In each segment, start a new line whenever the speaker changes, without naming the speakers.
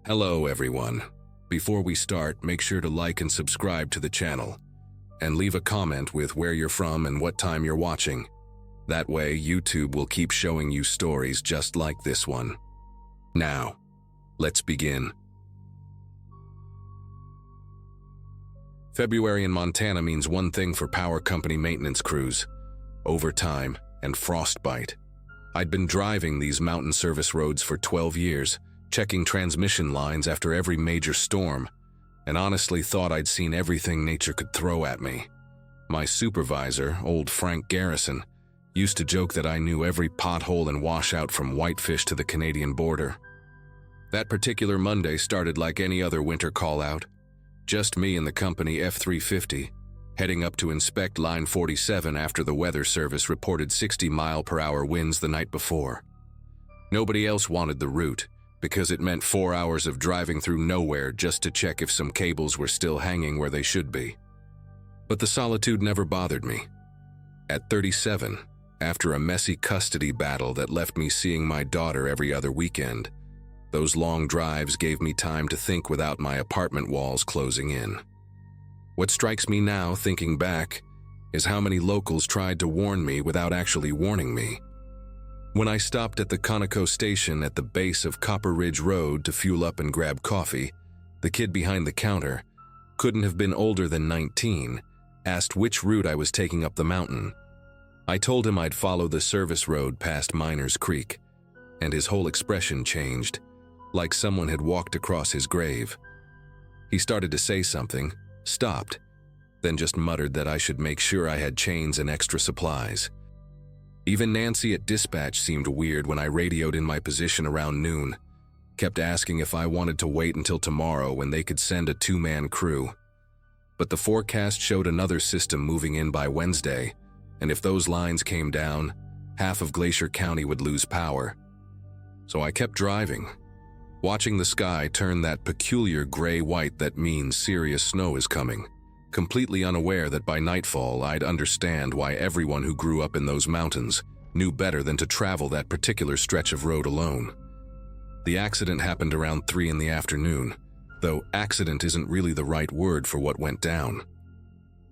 Hello everyone. Before we start, make sure to like and subscribe to the channel, and leave a comment with where you're from and what time you're watching. That way, YouTube will keep showing you stories just like this one. Now, let's begin. February in Montana means one thing for power company maintenance crews: overtime and frostbite. I'd been driving these mountain service roads for 12 years, checking transmission lines after every major storm, and honestly thought I'd seen everything nature could throw at me. My supervisor, old Frank Garrison, used to joke that I knew every pothole and washout from Whitefish to the Canadian border. That particular Monday started like any other winter call-out. Just me and the company F-350, heading up to inspect Line 47 after the weather service reported 60-mile-per-hour winds the night before. Nobody else wanted the route, because it meant 4 hours of driving through nowhere just to check if some cables were still hanging where they should be. But the solitude never bothered me. At 37, after a messy custody battle that left me seeing my daughter every other weekend, those long drives gave me time to think without my apartment walls closing in. What strikes me now, thinking back, is how many locals tried to warn me without actually warning me. When I stopped at the Conoco station at the base of Copper Ridge Road to fuel up and grab coffee, the kid behind the counter, couldn't have been older than 19, asked which route I was taking up the mountain. I told him I'd follow the service road past Miners Creek, and his whole expression changed, like someone had walked across his grave. He started to say something, stopped, then just muttered that I should make sure I had chains and extra supplies. Even Nancy at dispatch seemed weird when I radioed in my position around noon, kept asking if I wanted to wait until tomorrow when they could send a two-man crew. But the forecast showed another system moving in by Wednesday, and if those lines came down, half of Glacier County would lose power. So I kept driving, watching the sky turn that peculiar gray-white that means serious snow is coming, completely unaware that by nightfall I'd understand why everyone who grew up in those mountains knew better than to travel that particular stretch of road alone. The accident happened around 3 in the afternoon, though accident isn't really the right word for what went down.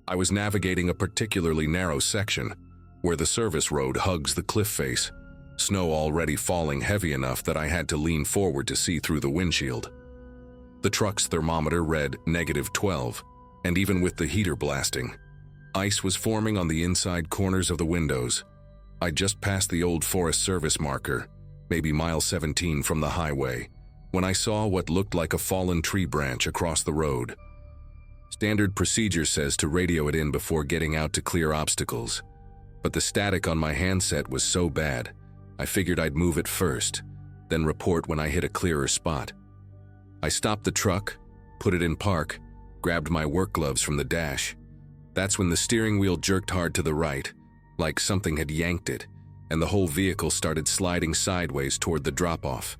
I was navigating a particularly narrow section, where the service road hugs the cliff face, snow already falling heavy enough that I had to lean forward to see through the windshield. The truck's thermometer read -12, and even with the heater blasting, ice was forming on the inside corners of the windows. I just passed the old Forest Service marker, maybe mile 17 from the highway, when I saw what looked like a fallen tree branch across the road. Standard procedure says to radio it in before getting out to clear obstacles, but the static on my handset was so bad, I figured I'd move it first, then report when I hit a clearer spot. I stopped the truck, put it in park, grabbed my work gloves from the dash. That's when the steering wheel jerked hard to the right, like something had yanked it, and the whole vehicle started sliding sideways toward the drop-off.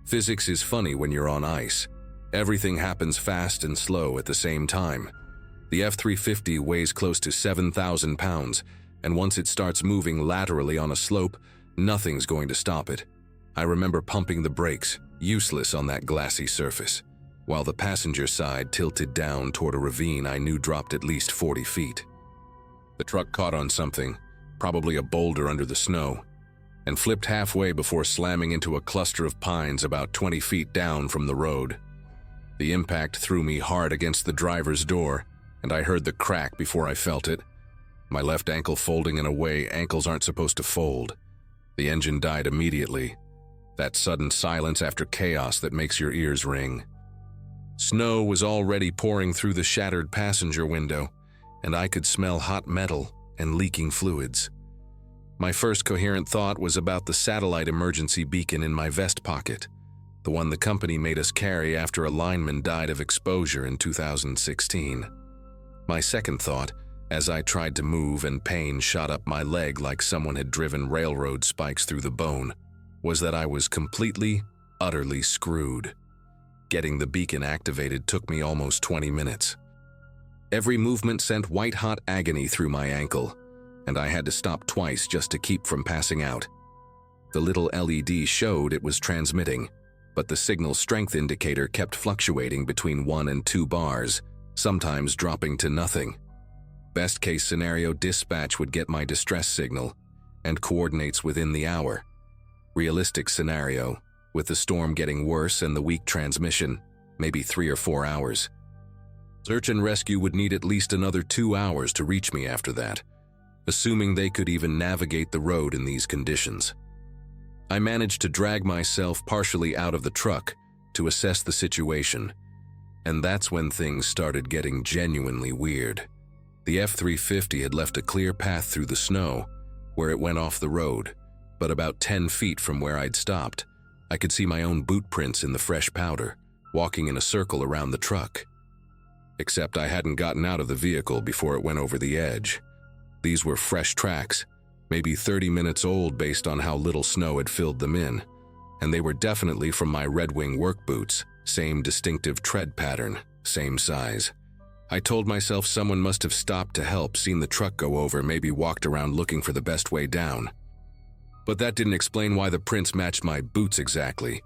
Physics is funny when you're on ice. Everything happens fast and slow at the same time. The F-350 weighs close to 7,000 pounds, and once it starts moving laterally on a slope, nothing's going to stop it. I remember pumping the brakes, useless on that glassy surface, while the passenger side tilted down toward a ravine I knew dropped at least 40 feet. The truck caught on something, probably a boulder under the snow, and flipped halfway before slamming into a cluster of pines about 20 feet down from the road. The impact threw me hard against the driver's door, and I heard the crack before I felt it, my left ankle folding in a way ankles aren't supposed to fold. The engine died immediately, that sudden silence after chaos that makes your ears ring. Snow was already pouring through the shattered passenger window, and I could smell hot metal and leaking fluids. My first coherent thought was about the satellite emergency beacon in my vest pocket, the one the company made us carry after a lineman died of exposure in 2016. My second thought, as I tried to move and pain shot up my leg like someone had driven railroad spikes through the bone, was that I was completely, utterly screwed. Getting the beacon activated took me almost 20 minutes. Every movement sent white-hot agony through my ankle, and I had to stop twice just to keep from passing out. The little LED showed it was transmitting, but the signal strength indicator kept fluctuating between 1 and 2 bars, sometimes dropping to nothing. Best case scenario, dispatch would get my distress signal and coordinates within the hour. Realistic scenario, with the storm getting worse and the weak transmission, maybe 3 or 4 hours. Search and rescue would need at least another 2 hours to reach me after that, assuming they could even navigate the road in these conditions. I managed to drag myself partially out of the truck to assess the situation, and that's when things started getting genuinely weird. The F-350 had left a clear path through the snow where it went off the road, but about 10 feet from where I'd stopped, I could see my own boot prints in the fresh powder, walking in a circle around the truck. Except I hadn't gotten out of the vehicle before it went over the edge. These were fresh tracks, maybe 30 minutes old based on how little snow had filled them in, and they were definitely from my Red Wing work boots, same distinctive tread pattern, same size. I told myself someone must have stopped to help, seen the truck go over, maybe walked around looking for the best way down. But that didn't explain why the prints matched my boots exactly,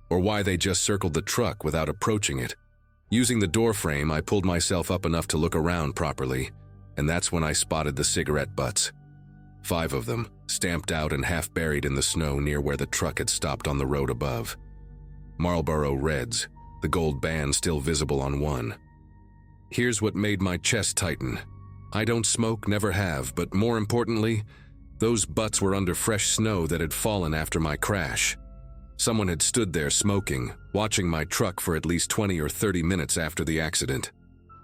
or why they just circled the truck without approaching it. Using the door frame, I pulled myself up enough to look around properly, and that's when I spotted the cigarette butts. 5 of them, stamped out and half buried in the snow near where the truck had stopped on the road above. Marlboro Reds, the gold band still visible on one. Here's what made my chest tighten. I don't smoke, never have, but more importantly, those butts were under fresh snow that had fallen after my crash. Someone had stood there smoking, watching my truck for at least 20 or 30 minutes after the accident.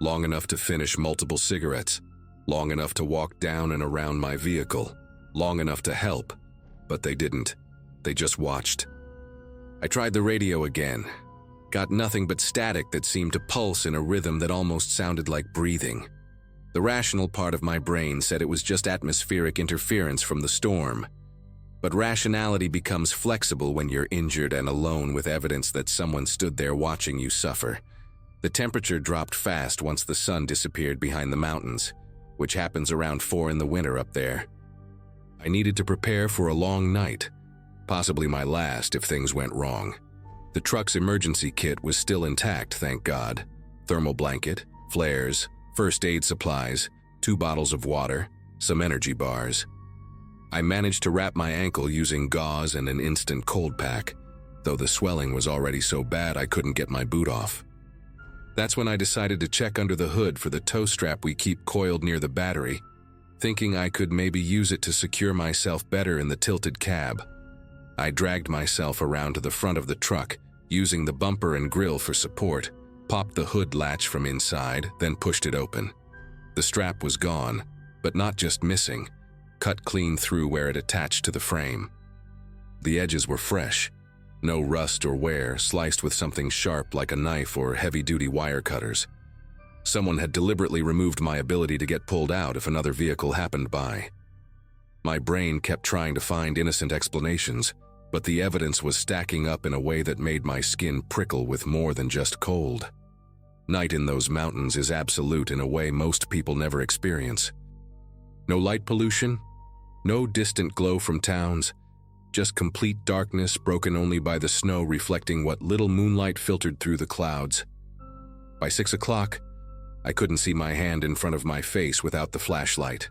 Long enough to finish multiple cigarettes. Long enough to walk down and around my vehicle. Long enough to help. But they didn't. They just watched. I tried the radio again. Got nothing but static that seemed to pulse in a rhythm that almost sounded like breathing. The rational part of my brain said it was just atmospheric interference from the storm. But rationality becomes flexible when you're injured and alone with evidence that someone stood there watching you suffer. The temperature dropped fast once the sun disappeared behind the mountains, which happens around 4 in the winter up there. I needed to prepare for a long night, possibly my last if things went wrong. The truck's emergency kit was still intact, thank God. Thermal blanket, flares, first aid supplies, 2 bottles of water, some energy bars. I managed to wrap my ankle using gauze and an instant cold pack, though the swelling was already so bad I couldn't get my boot off. That's when I decided to check under the hood for the tow strap we keep coiled near the battery, thinking I could maybe use it to secure myself better in the tilted cab. I dragged myself around to the front of the truck, using the bumper and grille for support, popped the hood latch from inside, then pushed it open. The strap was gone, but not just missing, cut clean through where it attached to the frame. The edges were fresh, no rust or wear, sliced with something sharp like a knife or heavy-duty wire cutters. Someone had deliberately removed my ability to get pulled out if another vehicle happened by. My brain kept trying to find innocent explanations, but the evidence was stacking up in a way that made my skin prickle with more than just cold. Night in those mountains is absolute in a way most people never experience. No light pollution, no distant glow from towns, just complete darkness broken only by the snow reflecting what little moonlight filtered through the clouds. By 6 o'clock, I couldn't see my hand in front of my face without the flashlight.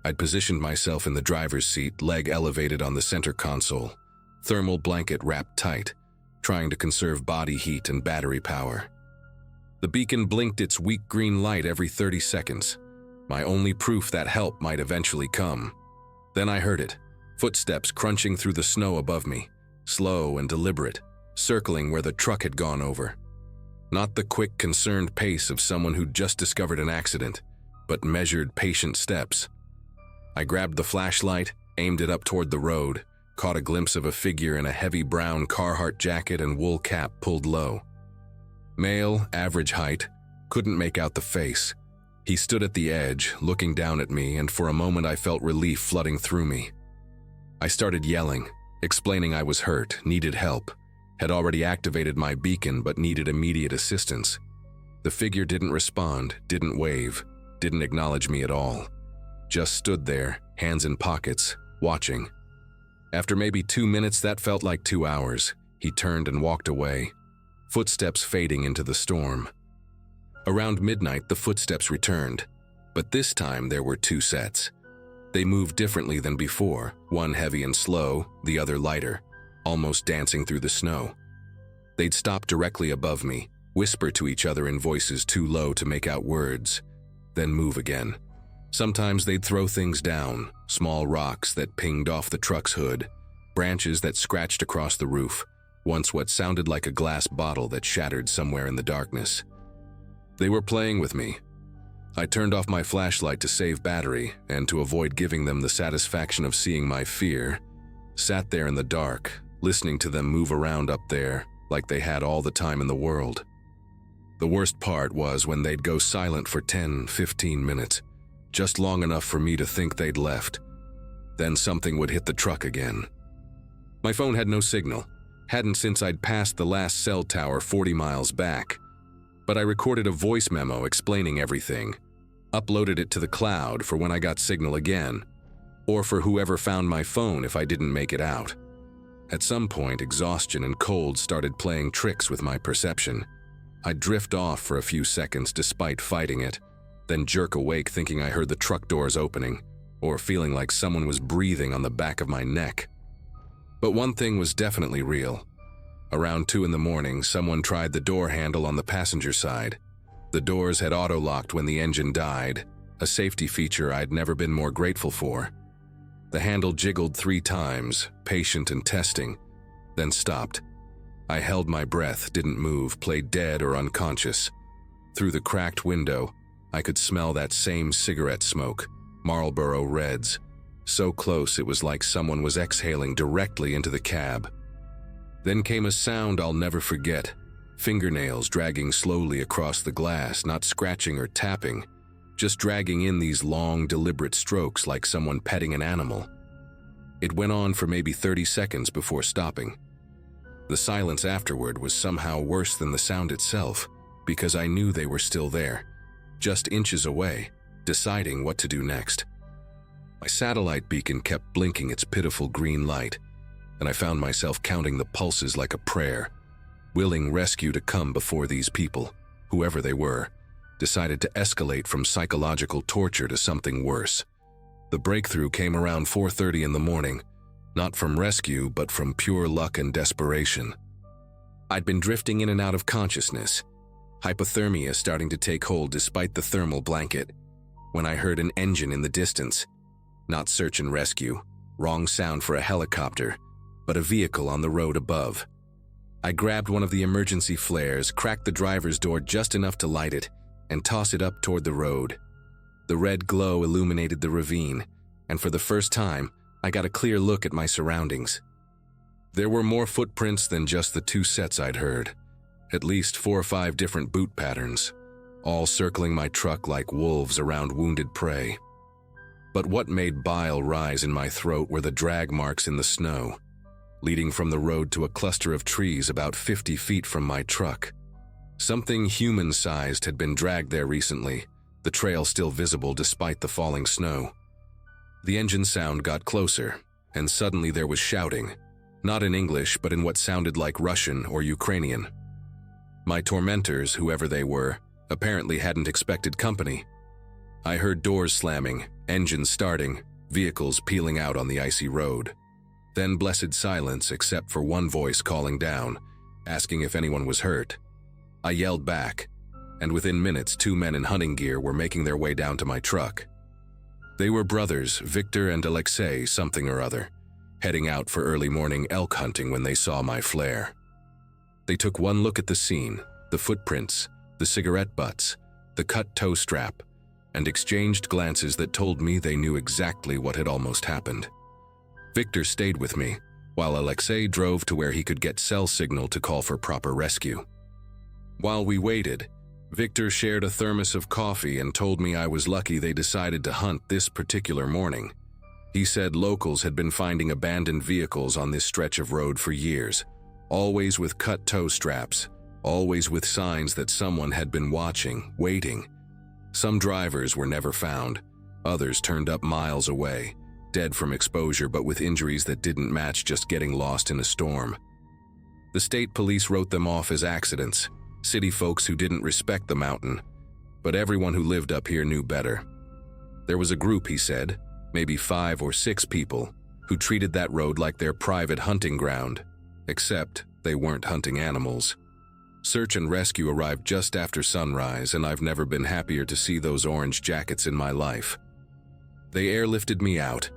I'd positioned myself in the driver's seat, leg elevated on the center console, thermal blanket wrapped tight, trying to conserve body heat and battery power. The beacon blinked its weak green light every 30 seconds, my only proof that help might eventually come. Then I heard it, footsteps crunching through the snow above me, slow and deliberate, circling where the truck had gone over. Not the quick, concerned pace of someone who'd just discovered an accident, but measured, patient steps. I grabbed the flashlight, aimed it up toward the road, caught a glimpse of a figure in a heavy brown Carhartt jacket and wool cap pulled low. Male, average height, couldn't make out the face. He stood at the edge, looking down at me, and for a moment I felt relief flooding through me. I started yelling, explaining I was hurt, needed help, had already activated my beacon but needed immediate assistance. The figure didn't respond, didn't wave, didn't acknowledge me at all. Just stood there, hands in pockets, watching. After maybe 2 minutes, that felt like 2 hours. He turned and walked away, footsteps fading into the storm. Around midnight, the footsteps returned, but this time there were two sets. They moved differently than before, one heavy and slow, the other lighter, almost dancing through the snow. They'd stop directly above me, whisper to each other in voices too low to make out words, then move again. Sometimes they'd throw things down, small rocks that pinged off the truck's hood, branches that scratched across the roof, once what sounded like a glass bottle that shattered somewhere in the darkness. They were playing with me. I turned off my flashlight to save battery and to avoid giving them the satisfaction of seeing my fear, sat there in the dark, listening to them move around up there like they had all the time in the world. The worst part was when they'd go silent for 10, 15 minutes, just long enough for me to think they'd left. Then something would hit the truck again. My phone had no signal, hadn't since I'd passed the last cell tower 40 miles back. But I recorded a voice memo explaining everything, uploaded it to the cloud for when I got signal again, or for whoever found my phone if I didn't make it out. At some point, exhaustion and cold started playing tricks with my perception. I'd drift off for a few seconds despite fighting it, then jerk awake thinking I heard the truck doors opening, or feeling like someone was breathing on the back of my neck. But one thing was definitely real. Around 2 in the morning, someone tried the door handle on the passenger side. The doors had auto-locked when the engine died, a safety feature I'd never been more grateful for. The handle jiggled 3 times, patient and testing, then stopped. I held my breath, didn't move, played dead or unconscious. Through the cracked window, I could smell that same cigarette smoke, Marlboro Reds, so close it was like someone was exhaling directly into the cab. Then came a sound I'll never forget, fingernails dragging slowly across the glass, not scratching or tapping, just dragging in these long, deliberate strokes like someone petting an animal. It went on for maybe 30 seconds before stopping. The silence afterward was somehow worse than the sound itself, because I knew they were still there, just inches away, deciding what to do next. My satellite beacon kept blinking its pitiful green light, and I found myself counting the pulses like a prayer, willing rescue to come before these people, whoever they were, decided to escalate from psychological torture to something worse. The breakthrough came around 4:30 in the morning, not from rescue, but from pure luck and desperation. I'd been drifting in and out of consciousness, hypothermia starting to take hold despite the thermal blanket, when I heard an engine in the distance. Not search and rescue, wrong sound for a helicopter, but a vehicle on the road above. I grabbed one of the emergency flares, cracked the driver's door just enough to light it, and toss it up toward the road. The red glow illuminated the ravine, and for the first time, I got a clear look at my surroundings. There were more footprints than just the 2 sets I'd heard, at least 4 or 5 different boot patterns, all circling my truck like wolves around wounded prey. But what made bile rise in my throat were the drag marks in the snow, leading from the road to a cluster of trees about 50 feet from my truck. Something human-sized had been dragged there recently, the trail still visible despite the falling snow. The engine sound got closer, and suddenly there was shouting, not in English but in what sounded like Russian or Ukrainian. My tormentors, whoever they were, apparently hadn't expected company. I heard doors slamming, engines starting, vehicles peeling out on the icy road. Then blessed silence except for one voice calling down, asking if anyone was hurt. I yelled back, and within minutes 2 men in hunting gear were making their way down to my truck. They were brothers, Victor and Alexei something or other, heading out for early morning elk hunting when they saw my flare. They took one look at the scene, the footprints, the cigarette butts, the cut toe strap, and exchanged glances that told me they knew exactly what had almost happened. Victor stayed with me, while Alexei drove to where he could get cell signal to call for proper rescue. While we waited, Victor shared a thermos of coffee and told me I was lucky they decided to hunt this particular morning. He said locals had been finding abandoned vehicles on this stretch of road for years, always with cut toe straps, always with signs that someone had been watching, waiting. Some drivers were never found, others turned up miles away, dead from exposure but with injuries that didn't match just getting lost in a storm. The state police wrote them off as accidents, city folks who didn't respect the mountain, but everyone who lived up here knew better. There was a group, he said, maybe 5 or 6 people, who treated that road like their private hunting ground, except they weren't hunting animals. Search and rescue arrived just after sunrise, and I've never been happier to see those orange jackets in my life. They airlifted me out,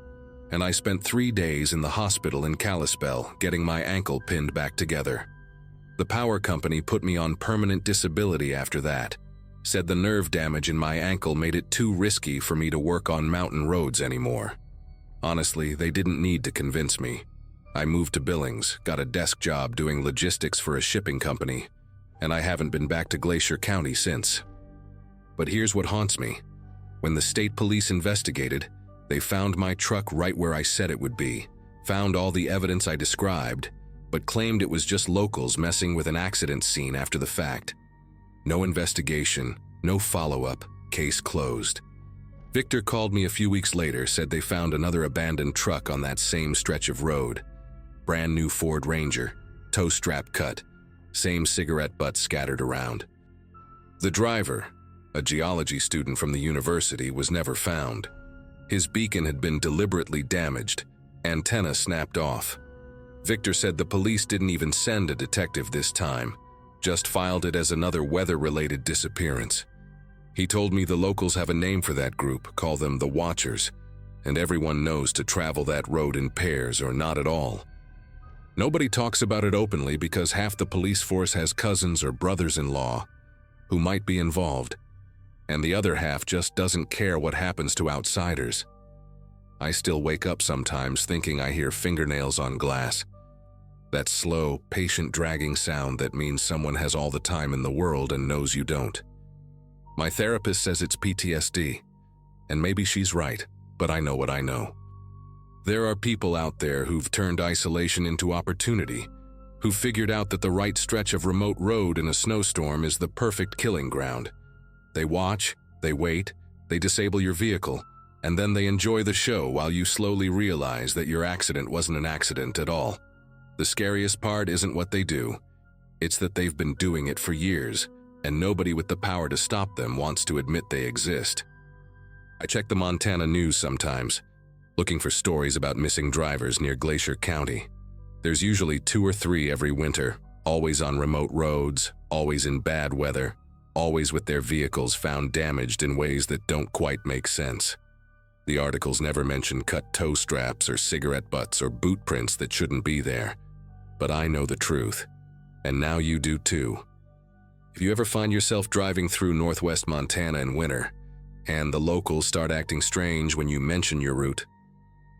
and I spent 3 days in the hospital in Kalispell getting my ankle pinned back together. The power company put me on permanent disability after that, said the nerve damage in my ankle made it too risky for me to work on mountain roads anymore. Honestly, they didn't need to convince me. I moved to Billings, got a desk job doing logistics for a shipping company, and I haven't been back to Glacier County since. But here's what haunts me. When the state police investigated, they found my truck right where I said it would be, found all the evidence I described, but claimed it was just locals messing with an accident scene after the fact. No investigation, no follow-up, case closed. Victor called me a few weeks later, said they found another abandoned truck on that same stretch of road. Brand new Ford Ranger, tow strap cut, same cigarette butts scattered around. The driver, a geology student from the university, was never found. His beacon had been deliberately damaged, antenna snapped off. Victor said the police didn't even send a detective this time, just filed it as another weather-related disappearance. He told me the locals have a name for that group, call them the Watchers, and everyone knows to travel that road in pairs or not at all. Nobody talks about it openly because half the police force has cousins or brothers-in-law who might be involved, and the other half just doesn't care what happens to outsiders. I still wake up sometimes thinking I hear fingernails on glass. That slow, patient dragging sound that means someone has all the time in the world and knows you don't. My therapist says it's PTSD, and maybe she's right, but I know what I know. There are people out there who've turned isolation into opportunity, who've figured out that the right stretch of remote road in a snowstorm is the perfect killing ground. They watch, they wait, they disable your vehicle, and then they enjoy the show while you slowly realize that your accident wasn't an accident at all. The scariest part isn't what they do, it's that they've been doing it for years, and nobody with the power to stop them wants to admit they exist. I check the Montana news sometimes, looking for stories about missing drivers near Glacier County. There's usually 2 or 3 every winter, always on remote roads, always in bad weather, always with their vehicles found damaged in ways that don't quite make sense. The articles never mention cut toe straps or cigarette butts or boot prints that shouldn't be there. But I know the truth, and now you do too. If you ever find yourself driving through northwest Montana in winter, and the locals start acting strange when you mention your route,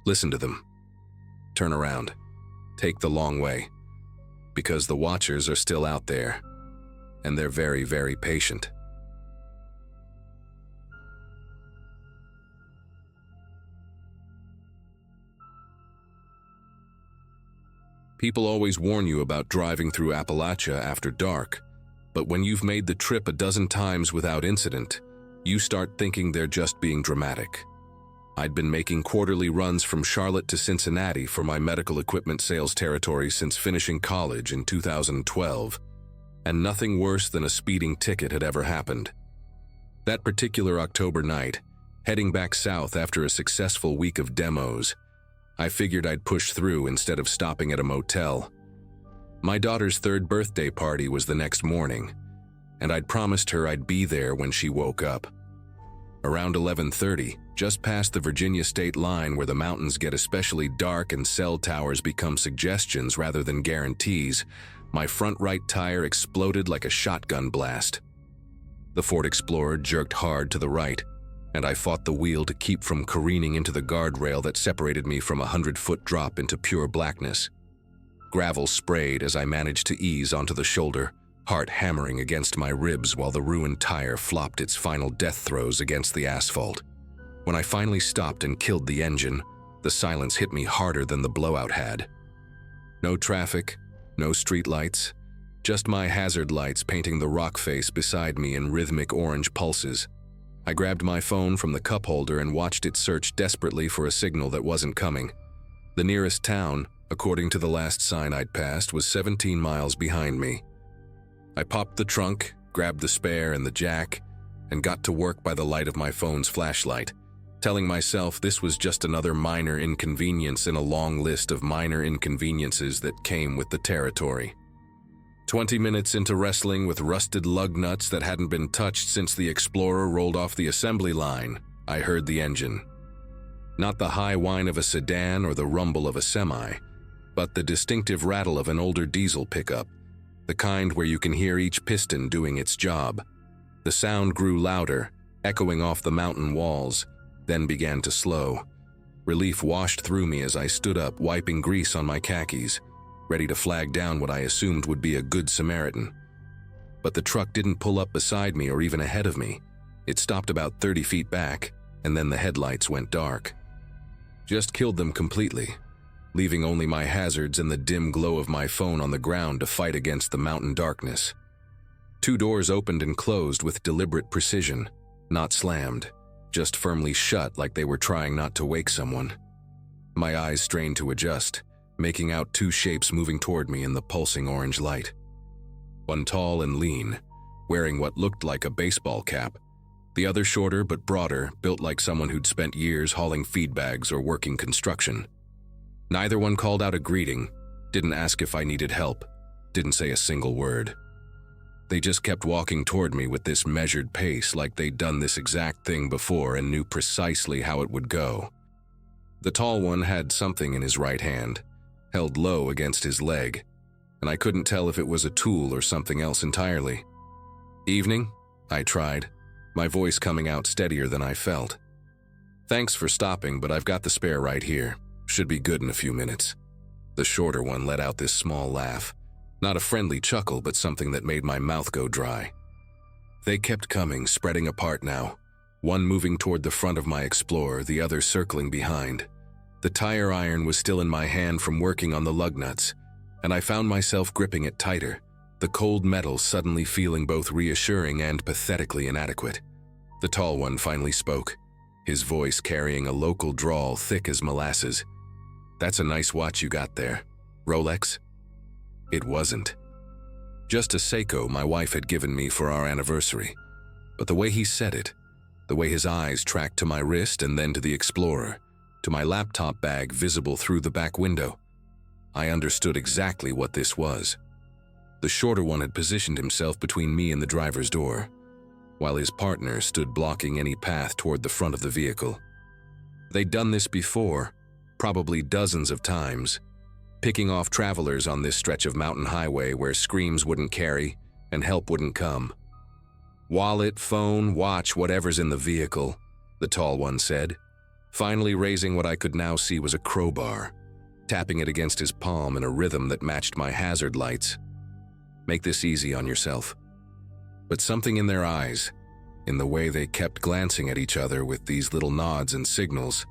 listen to them. Turn around. Take the long way. Because the Watchers are still out there, and they're very, very patient. People always warn you about driving through Appalachia after dark, but when you've made the trip a dozen times without incident, you start thinking they're just being dramatic. I'd been making quarterly runs from Charlotte to Cincinnati for my medical equipment sales territory since finishing college in 2012, and nothing worse than a speeding ticket had ever happened. That particular October night, heading back south after a successful week of demos, I figured I'd push through instead of stopping at a motel. My daughter's 3rd birthday party was the next morning, and I'd promised her I'd be there when she woke up. Around 11:30, just past the Virginia state line where the mountains get especially dark and cell towers become suggestions rather than guarantees, my front right tire exploded like a shotgun blast. The Ford Explorer jerked hard to the right, and I fought the wheel to keep from careening into the guardrail that separated me from a 100-foot drop into pure blackness. Gravel sprayed as I managed to ease onto the shoulder, heart hammering against my ribs while the ruined tire flopped its final death throes against the asphalt. When I finally stopped and killed the engine, the silence hit me harder than the blowout had. No traffic, no streetlights, just my hazard lights painting the rock face beside me in rhythmic orange pulses. I grabbed my phone from the cup holder and watched it search desperately for a signal that wasn't coming. The nearest town, according to the last sign I'd passed, was 17 miles behind me. I popped the trunk, grabbed the spare and the jack, and got to work by the light of my phone's flashlight, telling myself this was just another minor inconvenience in a long list of minor inconveniences that came with the territory. 20 minutes into wrestling with rusted lug nuts that hadn't been touched since the Explorer rolled off the assembly line, I heard the engine. Not the high whine of a sedan or the rumble of a semi, but the distinctive rattle of an older diesel pickup, the kind where you can hear each piston doing its job. The sound grew louder, echoing off the mountain walls, then began to slow. Relief washed through me as I stood up, wiping grease on my khakis, ready to flag down what I assumed would be a good Samaritan. But the truck didn't pull up beside me or even ahead of me. It stopped about 30 feet back, and then the headlights went dark. Just killed them completely, leaving only my hazards and the dim glow of my phone on the ground to fight against the mountain darkness. 2 doors opened and closed with deliberate precision, not slammed, just firmly shut like they were trying not to wake someone. My eyes strained to adjust, making out 2 shapes moving toward me in the pulsing orange light. One tall and lean, wearing what looked like a baseball cap. The other shorter but broader, built like someone who'd spent years hauling feed bags or working construction. Neither one called out a greeting, didn't ask if I needed help, didn't say a single word. They just kept walking toward me with this measured pace like they'd done this exact thing before and knew precisely how it would go. The tall one had something in his right hand, held low against his leg, and I couldn't tell if it was a tool or something else entirely. "Evening?" I tried, my voice coming out steadier than I felt. "Thanks for stopping, but I've got the spare right here. Should be good in a few minutes." The shorter one let out this small laugh. Not a friendly chuckle, but something that made my mouth go dry. They kept coming, spreading apart now, one moving toward the front of my Explorer, the other circling behind. The tire iron was still in my hand from working on the lug nuts, and I found myself gripping it tighter, the cold metal suddenly feeling both reassuring and pathetically inadequate. The tall one finally spoke, his voice carrying a local drawl thick as molasses. "That's a nice watch you got there. Rolex?" It wasn't. Just a Seiko my wife had given me for our anniversary. But the way he said it, the way his eyes tracked to my wrist and then to the Explorer, to my laptop bag visible through the back window, I understood exactly what this was. The shorter one had positioned himself between me and the driver's door, while his partner stood blocking any path toward the front of the vehicle. They'd done this before, probably dozens of times, picking off travelers on this stretch of mountain highway where screams wouldn't carry and help wouldn't come. "Wallet, phone, watch, whatever's in the vehicle," the tall one said, finally raising what I could now see was a crowbar, tapping it against his palm in a rhythm that matched my hazard lights. "Make this easy on yourself." But something in their eyes, in the way they kept glancing at each other with these little nods and signals,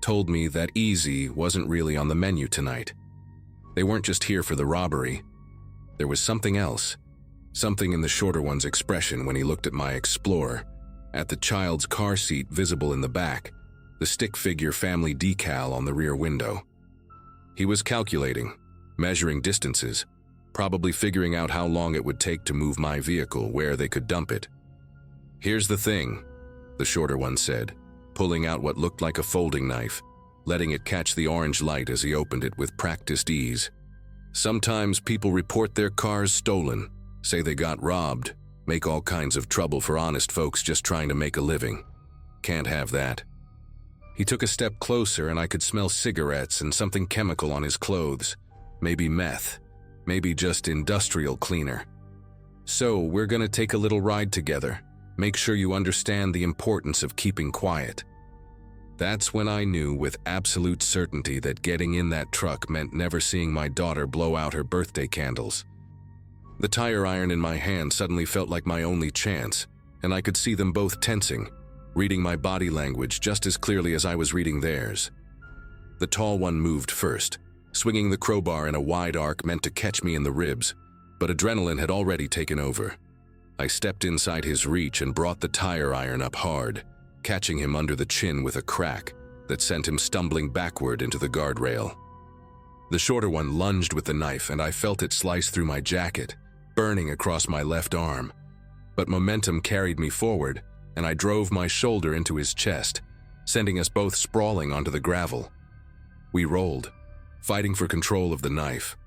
told me that easy wasn't really on the menu tonight. They weren't just here for the robbery. There was something else, something in the shorter one's expression when he looked at my Explorer, at the child's car seat visible in the back, the stick figure family decal on the rear window. He was calculating, measuring distances, probably figuring out how long it would take to move my vehicle, where they could dump it. "Here's the thing," the shorter one said, pulling out what looked like a folding knife, letting it catch the orange light as he opened it with practiced ease. "Sometimes people report their cars stolen, say they got robbed, make all kinds of trouble for honest folks just trying to make a living. Can't have that." He took a step closer and I could smell cigarettes and something chemical on his clothes, maybe meth, maybe just industrial cleaner. "So we're gonna take a little ride together. Make sure you understand the importance of keeping quiet." That's when I knew with absolute certainty that getting in that truck meant never seeing my daughter blow out her birthday candles. The tire iron in my hand suddenly felt like my only chance, and I could see them both tensing, reading my body language just as clearly as I was reading theirs. The tall one moved first, swinging the crowbar in a wide arc meant to catch me in the ribs, but adrenaline had already taken over. I stepped inside his reach and brought the tire iron up hard, catching him under the chin with a crack that sent him stumbling backward into the guardrail. The shorter one lunged with the knife, and I felt it slice through my jacket, burning across my left arm. But momentum carried me forward, and I drove my shoulder into his chest, sending us both sprawling onto the gravel. We rolled, fighting for control of the knife,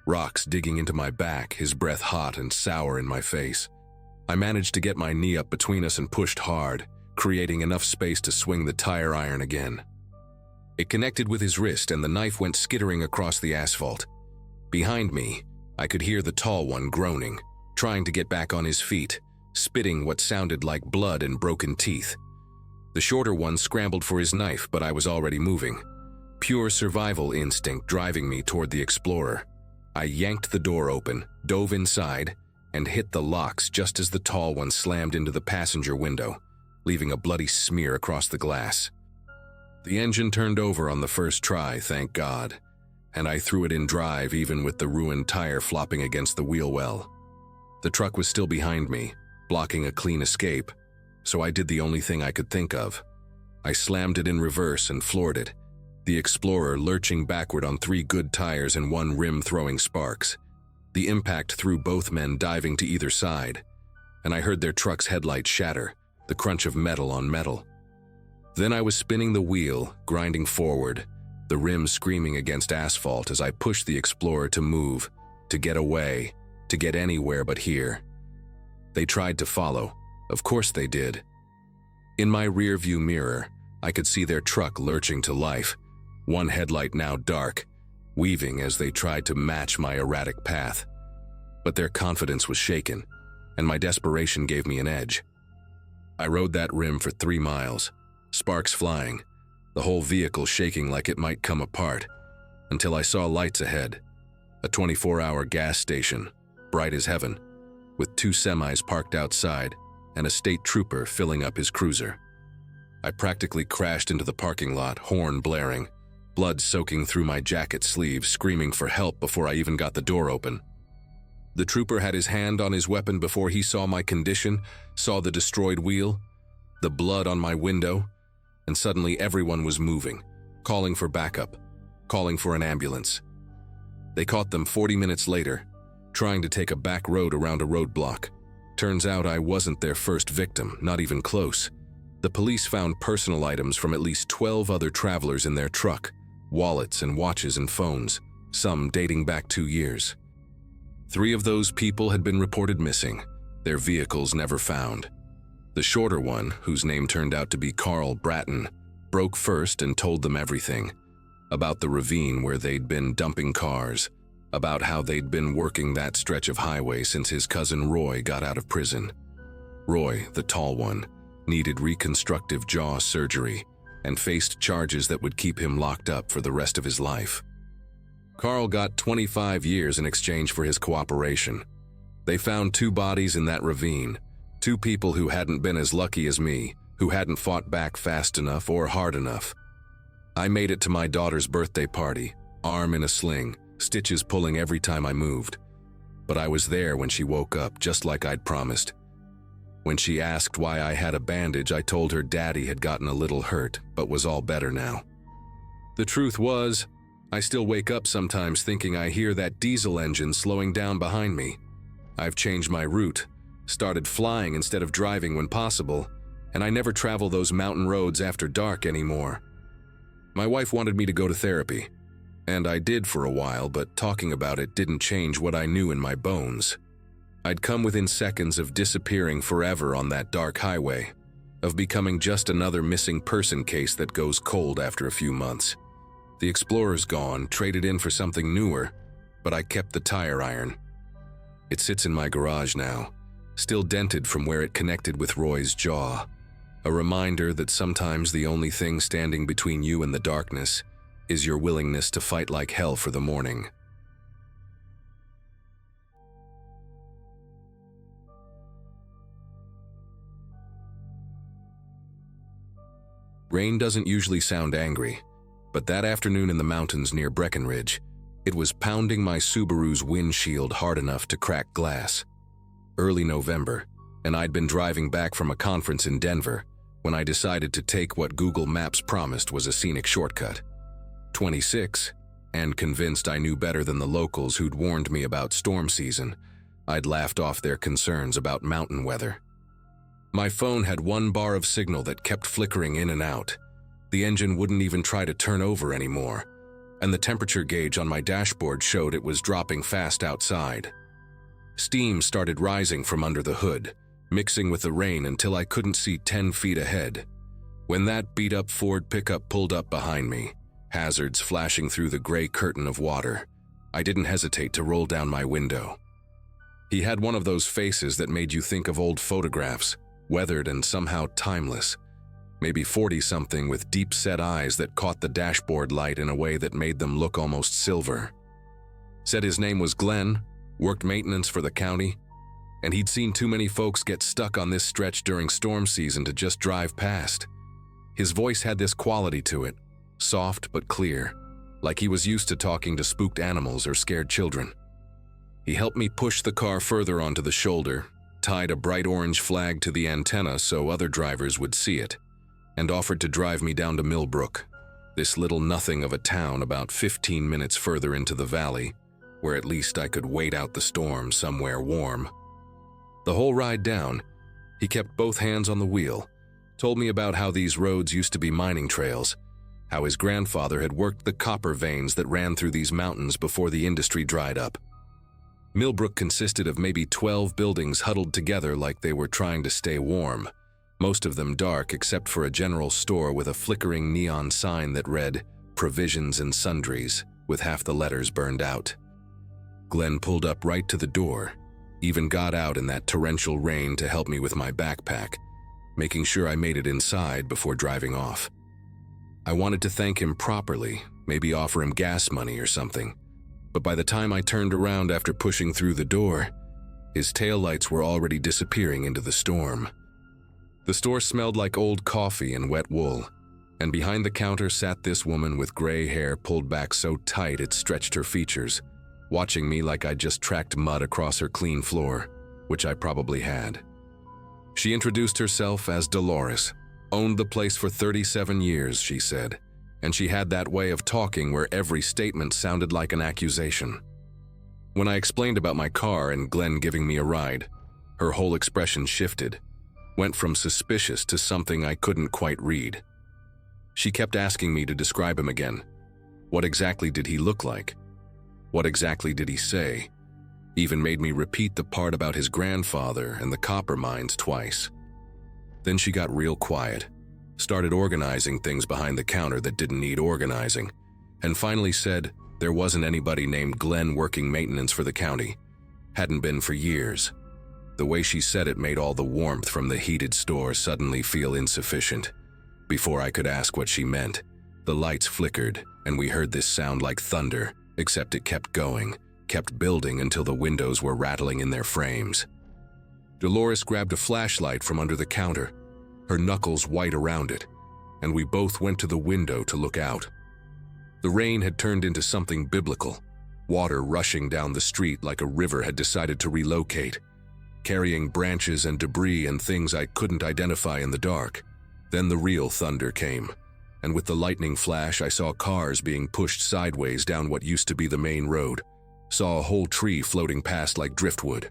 rocks digging into my back, his breath hot and sour in my face. I managed to get my knee up between us and pushed hard, creating enough space to swing the tire iron again. It connected with his wrist, and the knife went skittering across the asphalt. Behind me, I could hear the tall one groaning, trying to get back on his feet, spitting what sounded like blood and broken teeth. The shorter one scrambled for his knife, but I was already moving, pure survival instinct driving me toward the Explorer. I yanked the door open, dove inside, and hit the locks just as the tall one slammed into the passenger window, leaving a bloody smear across the glass. The engine turned over on the first try, thank God, and I threw it in drive even with the ruined tire flopping against the wheel well. The truck was still behind me, blocking a clean escape, so I did the only thing I could think of. I slammed it in reverse and floored it, the Explorer lurching backward on 3 good tires and 1 rim throwing sparks. The impact threw both men diving to either side, and I heard their truck's headlights shatter, the crunch of metal on metal. Then I was spinning the wheel, grinding forward, the rims screaming against asphalt as I pushed the Explorer to move, to get away, to get anywhere but here. They tried to follow. Of course they did. In my rearview mirror, I could see their truck lurching to life, one headlight now dark, weaving as they tried to match my erratic path. But their confidence was shaken, and my desperation gave me an edge. I rode that rim for 3 miles, sparks flying, the whole vehicle shaking like it might come apart, until I saw lights ahead, a 24-hour gas station, bright as heaven, with 2 semis parked outside and a state trooper filling up his cruiser. I practically crashed into the parking lot, horn blaring, blood soaking through my jacket sleeves, screaming for help before I even got the door open. The trooper had his hand on his weapon before he saw my condition, saw the destroyed wheel, the blood on my window, and suddenly everyone was moving, calling for backup, calling for an ambulance. They caught them 40 minutes later, trying to take a back road around a roadblock. Turns out I wasn't their first victim, not even close. The police found personal items from at least 12 other travelers in their truck, wallets and watches and phones, some dating back 2 years. 3 of those people had been reported missing, their vehicles never found. The shorter one, whose name turned out to be Carl Bratton, broke first and told them everything, about the ravine where they'd been dumping cars, about how they'd been working that stretch of highway since his cousin Roy got out of prison. Roy, the tall one, needed reconstructive jaw surgery and faced charges that would keep him locked up for the rest of his life. Carl got 25 years in exchange for his cooperation. They found 2 bodies in that ravine, 2 people who hadn't been as lucky as me, who hadn't fought back fast enough or hard enough. I made it to my daughter's birthday party, arm in a sling, stitches pulling every time I moved. But I was there when she woke up, just like I'd promised. When she asked why I had a bandage, I told her Daddy had gotten a little hurt, but was all better now. The truth was, I still wake up sometimes thinking I hear that diesel engine slowing down behind me. I've changed my route, started flying instead of driving when possible, and I never travel those mountain roads after dark anymore. My wife wanted me to go to therapy, and I did for a while, but talking about it didn't change what I knew in my bones. I'd come within seconds of disappearing forever on that dark highway, of becoming just another missing person case that goes cold after a few months. The Explorer's gone, traded in for something newer, but I kept the tire iron. It sits in my garage now, still dented from where it connected with Roy's jaw. A reminder that sometimes the only thing standing between you and the darkness is your willingness to fight like hell for the morning. Rain doesn't usually sound angry, but that afternoon in the mountains near Breckenridge, it was pounding my Subaru's windshield hard enough to crack glass. Early November, and I'd been driving back from a conference in Denver when I decided to take what Google Maps promised was a scenic shortcut. 26, and convinced I knew better than the locals who'd warned me about storm season, I'd laughed off their concerns about mountain weather. My phone had one bar of signal that kept flickering in and out. The engine wouldn't even try to turn over anymore, and the temperature gauge on my dashboard showed it was dropping fast outside. Steam started rising from under the hood, mixing with the rain until I couldn't see 10 feet ahead. When that beat-up Ford pickup pulled up behind me, hazards flashing through the gray curtain of water, I didn't hesitate to roll down my window. He had one of those faces that made you think of old photographs, weathered and somehow timeless. Maybe 40-something with deep-set eyes that caught the dashboard light in a way that made them look almost silver. Said his name was Glenn, worked maintenance for the county, and he'd seen too many folks get stuck on this stretch during storm season to just drive past. His voice had this quality to it, soft but clear, like he was used to talking to spooked animals or scared children. He helped me push the car further onto the shoulder, tied a bright orange flag to the antenna so other drivers would see it, and offered to drive me down to Millbrook, this little nothing of a town about 15 minutes further into the valley, where at least I could wait out the storm somewhere warm. The whole ride down, he kept both hands on the wheel, told me about how these roads used to be mining trails, how his grandfather had worked the copper veins that ran through these mountains before the industry dried up. Millbrook consisted of maybe 12 buildings huddled together like they were trying to stay warm, most of them dark except for a general store with a flickering neon sign that read, "Provisions and Sundries," with half the letters burned out. Glenn pulled up right to the door, even got out in that torrential rain to help me with my backpack, making sure I made it inside before driving off. I wanted to thank him properly, maybe offer him gas money or something, but by the time I turned around after pushing through the door, his taillights were already disappearing into the storm. The store smelled like old coffee and wet wool, and behind the counter sat this woman with gray hair pulled back so tight it stretched her features, watching me like I'd just tracked mud across her clean floor, which I probably had. She introduced herself as Dolores, owned the place for 37 years, she said, and she had that way of talking where every statement sounded like an accusation. When I explained about my car and Glenn giving me a ride, her whole expression shifted, went from suspicious to something I couldn't quite read. She kept asking me to describe him again. What exactly did he look like? What exactly did he say? Even made me repeat the part about his grandfather and the copper mines twice. Then she got real quiet, started organizing things behind the counter that didn't need organizing, and finally said there wasn't anybody named Glenn working maintenance for the county. Hadn't been for years. The way she said it made all the warmth from the heated store suddenly feel insufficient. Before I could ask what she meant, the lights flickered and we heard this sound like thunder, except it kept going, kept building until the windows were rattling in their frames. Dolores grabbed a flashlight from under the counter, her knuckles white around it, and we both went to the window to look out. The rain had turned into something biblical, water rushing down the street like a river had decided to relocate, carrying branches and debris and things I couldn't identify in the dark. Then the real thunder came, and with the lightning flash I saw cars being pushed sideways down what used to be the main road, saw a whole tree floating past like driftwood.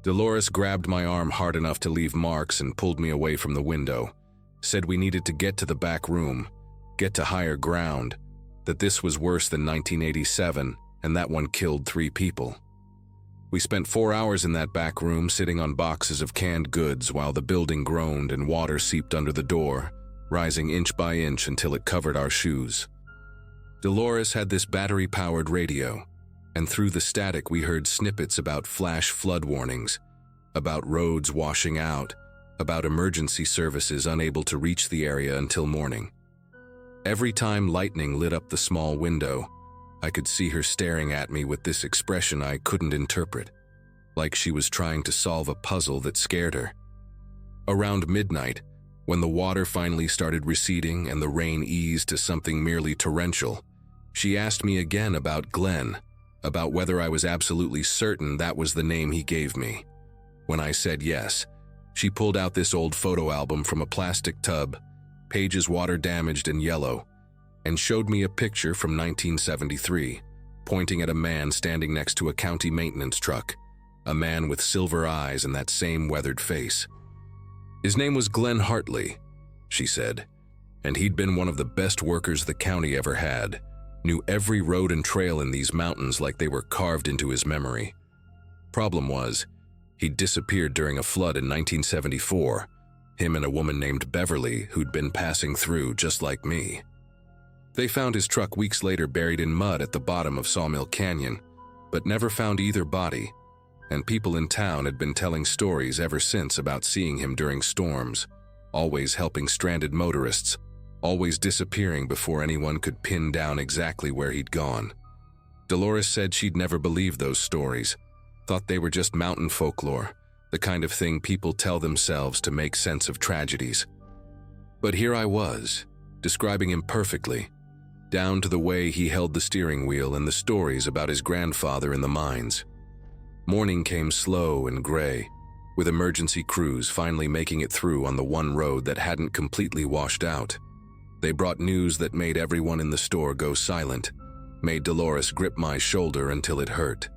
Dolores grabbed my arm hard enough to leave marks and pulled me away from the window, said we needed to get to the back room, get to higher ground, that this was worse than 1987 and that one killed 3 people. We spent 4 hours in that back room sitting on boxes of canned goods while the building groaned and water seeped under the door, rising inch by inch until it covered our shoes. Dolores had this battery-powered radio, and through the static we heard snippets about flash flood warnings, about roads washing out, about emergency services unable to reach the area until morning. Every time lightning lit up the small window, I could see her staring at me with this expression I couldn't interpret, like she was trying to solve a puzzle that scared her. Around midnight, when the water finally started receding and the rain eased to something merely torrential, she asked me again about Glenn, about whether I was absolutely certain that was the name he gave me. When I said yes, she pulled out this old photo album from a plastic tub, pages water-damaged and yellow, and showed me a picture from 1973, pointing at a man standing next to a county maintenance truck, a man with silver eyes and that same weathered face. His name was Glenn Hartley, she said, and he'd been one of the best workers the county ever had, knew every road and trail in these mountains like they were carved into his memory. Problem was, he'd disappeared during a flood in 1974, him and a woman named Beverly who'd been passing through just like me. They found his truck weeks later buried in mud at the bottom of Sawmill Canyon, but never found either body, and people in town had been telling stories ever since about seeing him during storms, always helping stranded motorists, always disappearing before anyone could pin down exactly where he'd gone. Dolores said she'd never believed those stories, thought they were just mountain folklore, the kind of thing people tell themselves to make sense of tragedies. But here I was, describing him perfectly, down to the way he held the steering wheel and the stories about his grandfather in the mines. Morning came slow and gray, with emergency crews finally making it through on the one road that hadn't completely washed out. They brought news that made everyone in the store go silent, made Dolores grip my shoulder until it hurt.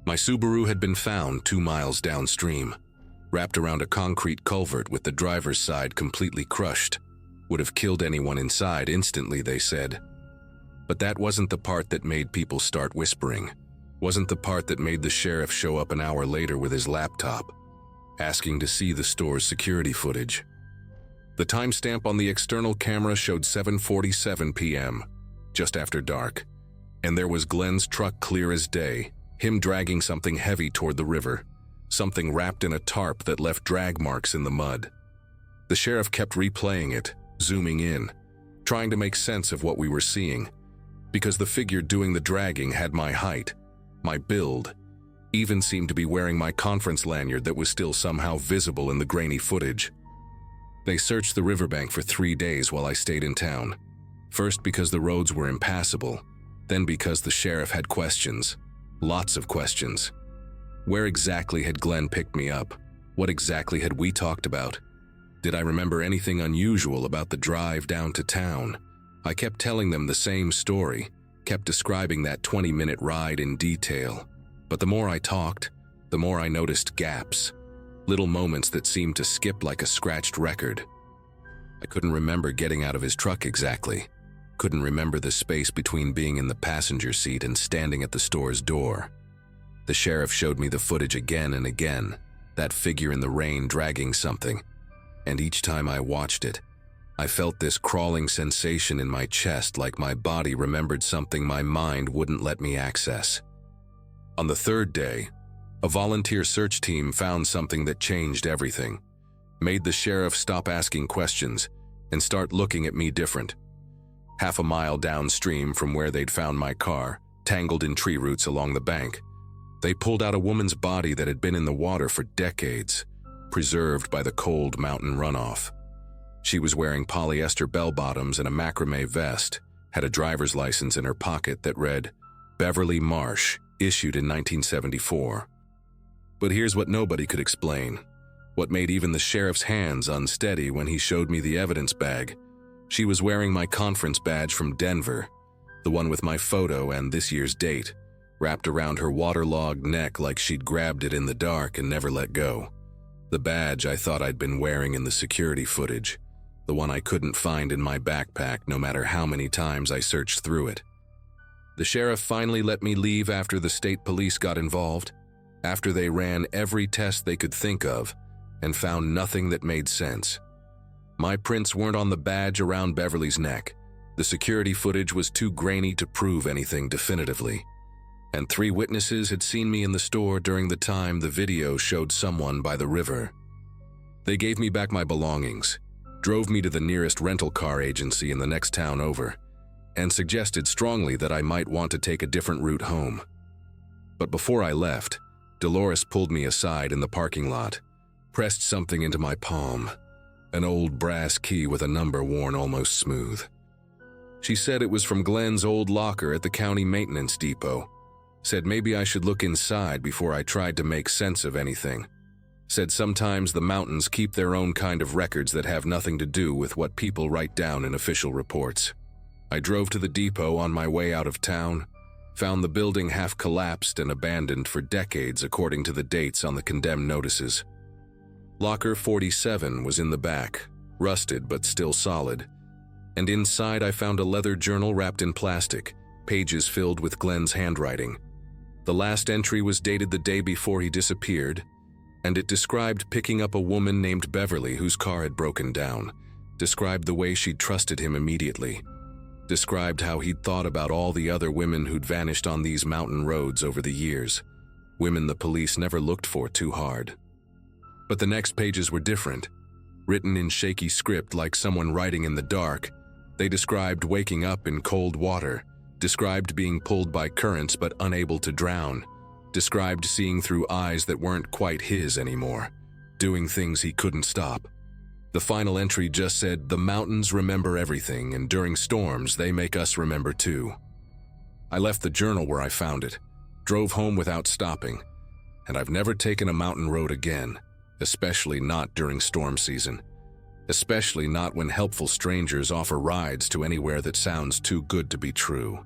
My Subaru had been found 2 miles downstream, wrapped around a concrete culvert with the driver's side completely crushed. Would have killed anyone inside instantly, they said. But that wasn't the part that made people start whispering. Wasn't the part that made the sheriff show up an hour later with his laptop, asking to see the store's security footage. The timestamp on the external camera showed 7:47 p.m., just after dark, and there was Glenn's truck clear as day, him dragging something heavy toward the river, something wrapped in a tarp that left drag marks in the mud. The sheriff kept replaying it, zooming in, trying to make sense of what we were seeing, because the figure doing the dragging had my height, my build, even seemed to be wearing my conference lanyard that was still somehow visible in the grainy footage. They searched the riverbank for 3 days while I stayed in town, first because the roads were impassable, then because the sheriff had questions, lots of questions. Where exactly had Glenn picked me up? What exactly had we talked about? Did I remember anything unusual about the drive down to town? I kept telling them the same story, kept describing that 20-minute ride in detail. But the more I talked, the more I noticed gaps, little moments that seemed to skip like a scratched record. I couldn't remember getting out of his truck exactly. Couldn't remember the space between being in the passenger seat and standing at the store's door. The sheriff showed me the footage again and again, that figure in the rain dragging something, and each time I watched it, I felt this crawling sensation in my chest like my body remembered something my mind wouldn't let me access. On the 3rd day, a volunteer search team found something that changed everything, made the sheriff stop asking questions and start looking at me different. Half a mile downstream from where they'd found my car, tangled in tree roots along the bank, they pulled out a woman's body that had been in the water for decades, preserved by the cold mountain runoff. She was wearing polyester bell-bottoms and a macrame vest, had a driver's license in her pocket that read, Beverly Marsh, issued in 1974. But here's what nobody could explain, what made even the sheriff's hands unsteady when he showed me the evidence bag. She was wearing my conference badge from Denver, the one with my photo and this year's date, wrapped around her waterlogged neck like she'd grabbed it in the dark and never let go. The badge I thought I'd been wearing in the security footage, the one I couldn't find in my backpack no matter how many times I searched through it. The sheriff finally let me leave after the state police got involved, after they ran every test they could think of and found nothing that made sense. My prints weren't on the badge around Beverly's neck. The security footage was too grainy to prove anything definitively. And 3 witnesses had seen me in the store during the time the video showed someone by the river. They gave me back my belongings, drove me to the nearest rental car agency in the next town over, and suggested strongly that I might want to take a different route home. But before I left, Dolores pulled me aside in the parking lot, pressed something into my palm, an old brass key with a number worn almost smooth. She said it was from Glenn's old locker at the county maintenance depot, said maybe I should look inside before I tried to make sense of anything, said sometimes the mountains keep their own kind of records that have nothing to do with what people write down in official reports. I drove to the depot on my way out of town, found the building half collapsed and abandoned for decades according to the dates on the condemned notices. Locker 47 was in the back, rusted but still solid, and inside I found a leather journal wrapped in plastic, pages filled with Glenn's handwriting. The last entry was dated the day before he disappeared, and it described picking up a woman named Beverly whose car had broken down, described the way she'd trusted him immediately, described how he'd thought about all the other women who'd vanished on these mountain roads over the years, women the police never looked for too hard. But the next pages were different. Written in shaky script like someone writing in the dark, they described waking up in cold water, described being pulled by currents but unable to drown, described seeing through eyes that weren't quite his anymore, doing things he couldn't stop. The final entry just said, "The mountains remember everything, and during storms they make us remember too." I left the journal where I found it, drove home without stopping, and I've never taken a mountain road again, especially not during storm season, especially not when helpful strangers offer rides to anywhere that sounds too good to be true.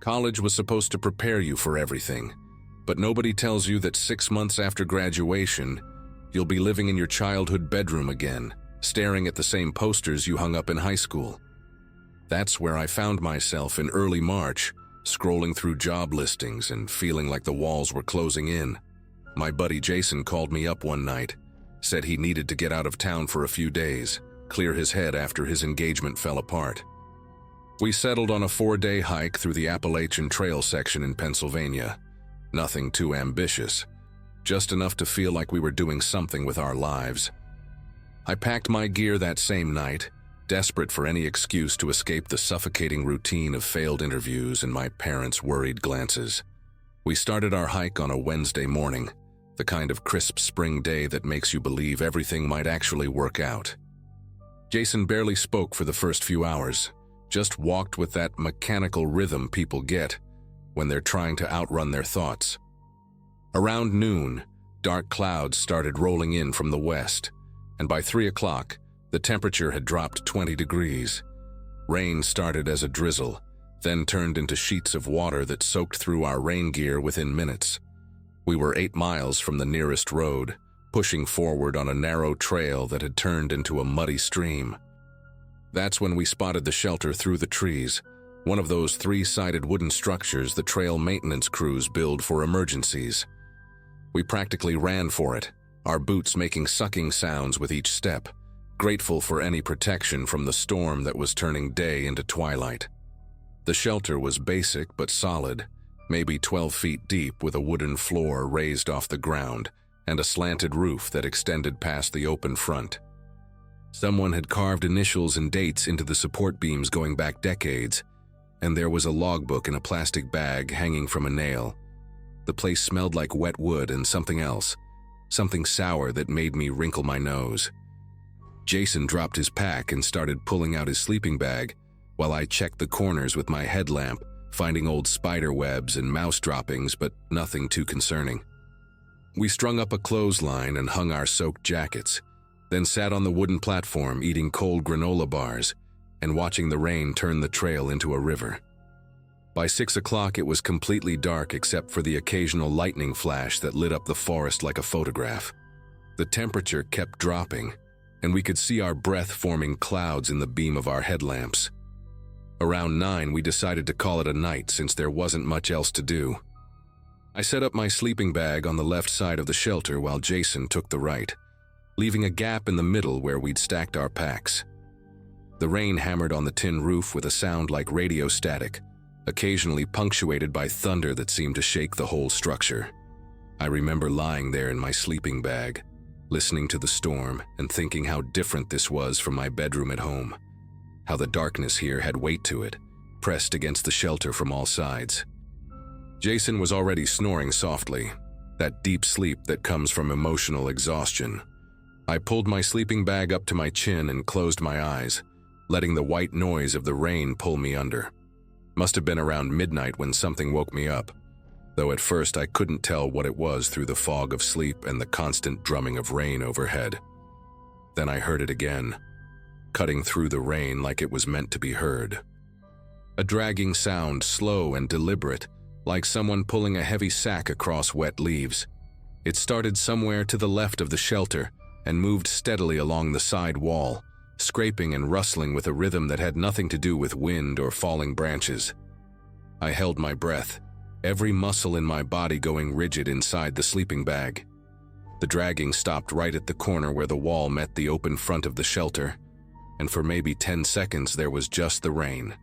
College was supposed to prepare you for everything, but nobody tells you that 6 months after graduation, you'll be living in your childhood bedroom again, staring at the same posters you hung up in high school. That's where I found myself in early March, scrolling through job listings and feeling like the walls were closing in. My buddy Jason called me up one night, said he needed to get out of town for a few days, clear his head after his engagement fell apart. We settled on a 4-day hike through the Appalachian Trail section in Pennsylvania. Nothing too ambitious, just enough to feel like we were doing something with our lives. I packed my gear that same night, desperate for any excuse to escape the suffocating routine of failed interviews and my parents' worried glances. We started our hike on a Wednesday morning, the kind of crisp spring day that makes you believe everything might actually work out. Jason barely spoke for the first few hours, just walked with that mechanical rhythm people get when they're trying to outrun their thoughts. Around noon, dark clouds started rolling in from the west, and by 3 o'clock, the temperature had dropped 20 degrees. Rain started as a drizzle, then turned into sheets of water that soaked through our rain gear within minutes. We were 8 miles from the nearest road, pushing forward on a narrow trail that had turned into a muddy stream. That's when we spotted the shelter through the trees, one of those 3-sided wooden structures the trail maintenance crews build for emergencies. We practically ran for it, our boots making sucking sounds with each step, grateful for any protection from the storm that was turning day into twilight. The shelter was basic but solid, maybe 12 feet deep with a wooden floor raised off the ground and a slanted roof that extended past the open front. Someone had carved initials and dates into the support beams going back decades, and there was a logbook in a plastic bag hanging from a nail. The place smelled like wet wood and something else, something sour that made me wrinkle my nose. Jason dropped his pack and started pulling out his sleeping bag, while I checked the corners with my headlamp, finding old spider webs and mouse droppings, but nothing too concerning. We strung up a clothesline and hung our soaked jackets, then sat on the wooden platform eating cold granola bars and watching the rain turn the trail into a river. By 6 o'clock, it was completely dark except for the occasional lightning flash that lit up the forest like a photograph. The temperature kept dropping, and we could see our breath forming clouds in the beam of our headlamps. Around 9, we decided to call it a night since there wasn't much else to do. I set up my sleeping bag on the left side of the shelter while Jason took the right, leaving a gap in the middle where we'd stacked our packs. The rain hammered on the tin roof with a sound like radio static, occasionally punctuated by thunder that seemed to shake the whole structure. I remember lying there in my sleeping bag, listening to the storm and thinking how different this was from my bedroom at home, how the darkness here had weight to it, pressed against the shelter from all sides. Jason was already snoring softly, that deep sleep that comes from emotional exhaustion. I pulled my sleeping bag up to my chin and closed my eyes, letting the white noise of the rain pull me under. Must have been around midnight when something woke me up. though at first I couldn't tell what it was through the fog of sleep and the constant drumming of rain overhead. Then I heard it again, cutting through the rain like it was meant to be heard. A dragging sound, slow and deliberate, like someone pulling a heavy sack across wet leaves. It started somewhere to the left of the shelter and moved steadily along the side wall, scraping and rustling with a rhythm that had nothing to do with wind or falling branches. I held my breath, every muscle in my body going rigid inside the sleeping bag. The dragging stopped right at the corner where the wall met the open front of the shelter, and for maybe 10 seconds there was just the rain.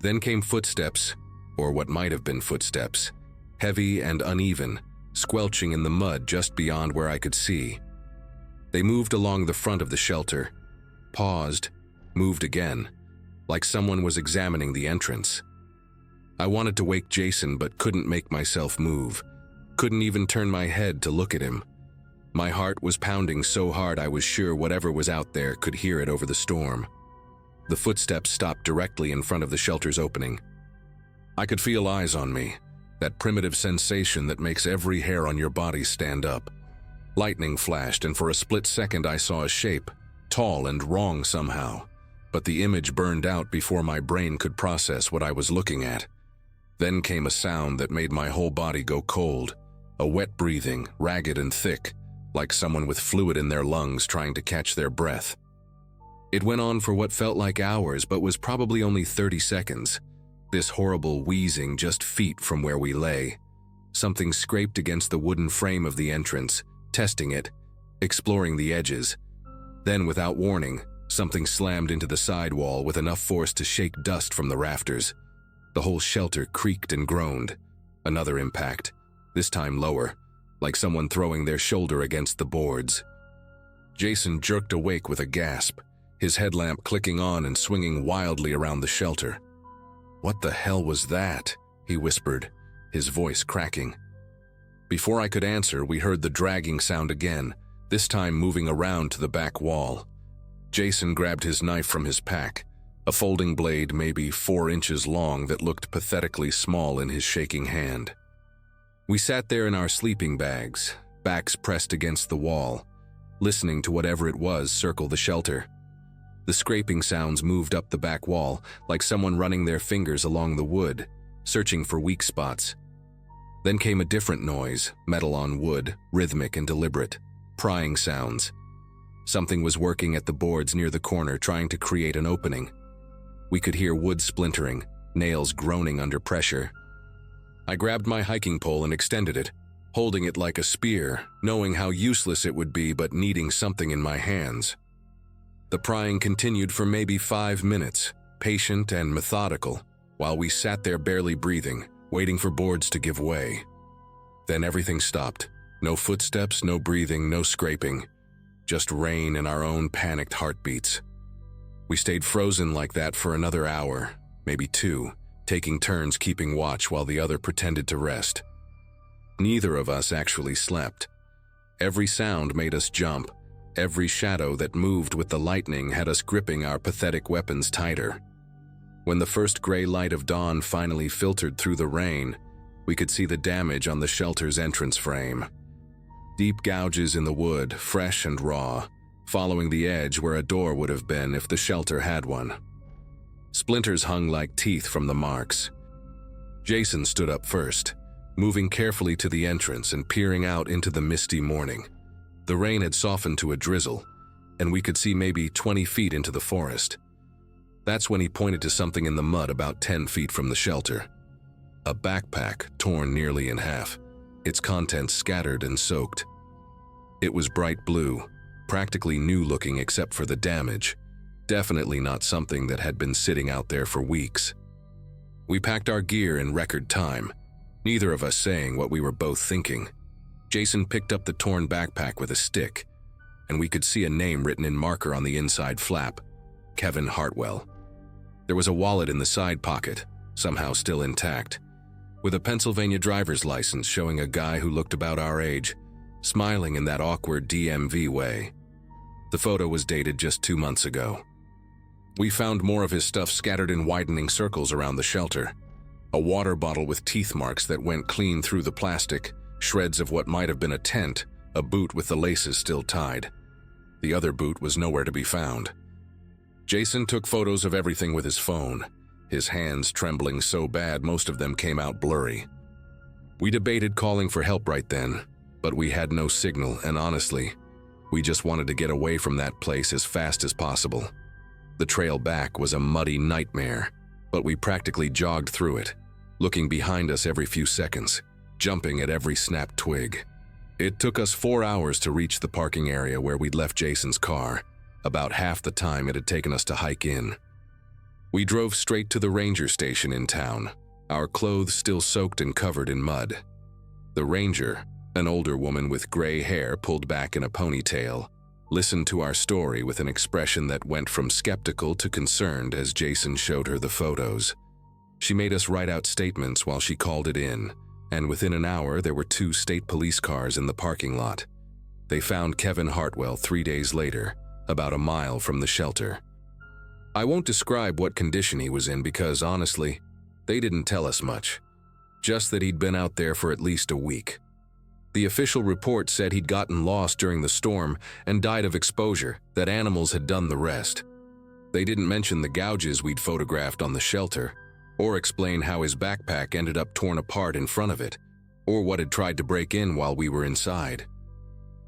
Then came footsteps, or what might have been footsteps, heavy and uneven, squelching in the mud just beyond where I could see. They moved along the front of the shelter, paused, moved again, like someone was examining the entrance. I wanted to wake Jason but couldn't make myself move, couldn't even turn my head to look at him. My heart was pounding so hard I was sure whatever was out there could hear it over the storm. The footsteps stopped directly in front of the shelter's opening. I could feel eyes on me, that primitive sensation that makes every hair on your body stand up. Lightning flashed, and for a split second I saw a shape, tall and wrong somehow, but the image burned out before my brain could process what I was looking at. Then came a sound that made my whole body go cold, a wet breathing, ragged and thick, like someone with fluid in their lungs trying to catch their breath. It went on for what felt like hours, but was probably only 30 seconds. This horrible wheezing just feet from where we lay. Something scraped against the wooden frame of the entrance, testing it, exploring the edges. Then, without warning, something slammed into the side wall with enough force to shake dust from the rafters. The whole shelter creaked and groaned. Another impact, this time lower, like someone throwing their shoulder against the boards. Jason jerked awake with a gasp, his headlamp clicking on and swinging wildly around the shelter. "What the hell was that?" he whispered, his voice cracking. Before I could answer, we heard the dragging sound again, this time moving around to the back wall. Jason grabbed his knife from his pack, a folding blade maybe 4 inches long that looked pathetically small in his shaking hand. We sat there in our sleeping bags, backs pressed against the wall, listening to whatever it was circle the shelter. The scraping sounds moved up the back wall, like someone running their fingers along the wood, searching for weak spots. Then came a different noise, metal on wood, rhythmic and deliberate, prying sounds. Something was working at the boards near the corner, trying to create an opening. We could hear wood splintering, nails groaning under pressure. I grabbed my hiking pole and extended it, holding it like a spear, knowing how useless it would be but needing something in my hands. The prying continued for maybe 5 minutes, patient and methodical, while we sat there barely breathing, waiting for boards to give way. Then everything stopped. No footsteps, no breathing, no scraping. Just rain and our own panicked heartbeats. We stayed frozen like that for another hour, maybe 2, taking turns keeping watch while the other pretended to rest. Neither of us actually slept. Every sound made us jump. Every shadow that moved with the lightning had us gripping our pathetic weapons tighter. When the first gray light of dawn finally filtered through the rain, we could see the damage on the shelter's entrance frame. Deep gouges in the wood, fresh and raw, following the edge where a door would have been if the shelter had one. Splinters hung like teeth from the marks. Jason stood up first, moving carefully to the entrance and peering out into the misty morning. The rain had softened to a drizzle, and we could see maybe 20 feet into the forest. That's when he pointed to something in the mud about 10 feet from the shelter. A backpack torn nearly in half, its contents scattered and soaked. It was bright blue, practically new looking except for the damage. Definitely not something that had been sitting out there for weeks. We packed our gear in record time, neither of us saying what we were both thinking. Jason picked up the torn backpack with a stick, and we could see a name written in marker on the inside flap, Kevin Hartwell. There was a wallet in the side pocket, somehow still intact, with a Pennsylvania driver's license showing a guy who looked about our age, smiling in that awkward DMV way. The photo was dated just 2 months ago. We found more of his stuff scattered in widening circles around the shelter. A water bottle with teeth marks that went clean through the plastic, shreds of what might have been a tent, a boot with the laces still tied. The other boot was nowhere to be found. Jason took photos of everything with his phone, his hands trembling so bad most of them came out blurry. We debated calling for help right then, but we had no signal, and honestly, we just wanted to get away from that place as fast as possible. The trail back was a muddy nightmare, but we practically jogged through it, looking behind us every few seconds, jumping at every snapped twig. It took us 4 hours to reach the parking area where we'd left Jason's car, about half the time it had taken us to hike in. We drove straight to the ranger station in town, our clothes still soaked and covered in mud. The ranger, an older woman with gray hair pulled back in a ponytail, listened to our story with an expression that went from skeptical to concerned as Jason showed her the photos. She made us write out statements while she called it in, and within an hour there were 2 state police cars in the parking lot. They found Kevin Hartwell 3 days later, about a mile from the shelter. I won't describe what condition he was in because, honestly, they didn't tell us much. Just that he'd been out there for at least a week. The official report said he'd gotten lost during the storm and died of exposure, that animals had done the rest. They didn't mention the gouges we'd photographed on the shelter, or explain how his backpack ended up torn apart in front of it, or what had tried to break in while we were inside.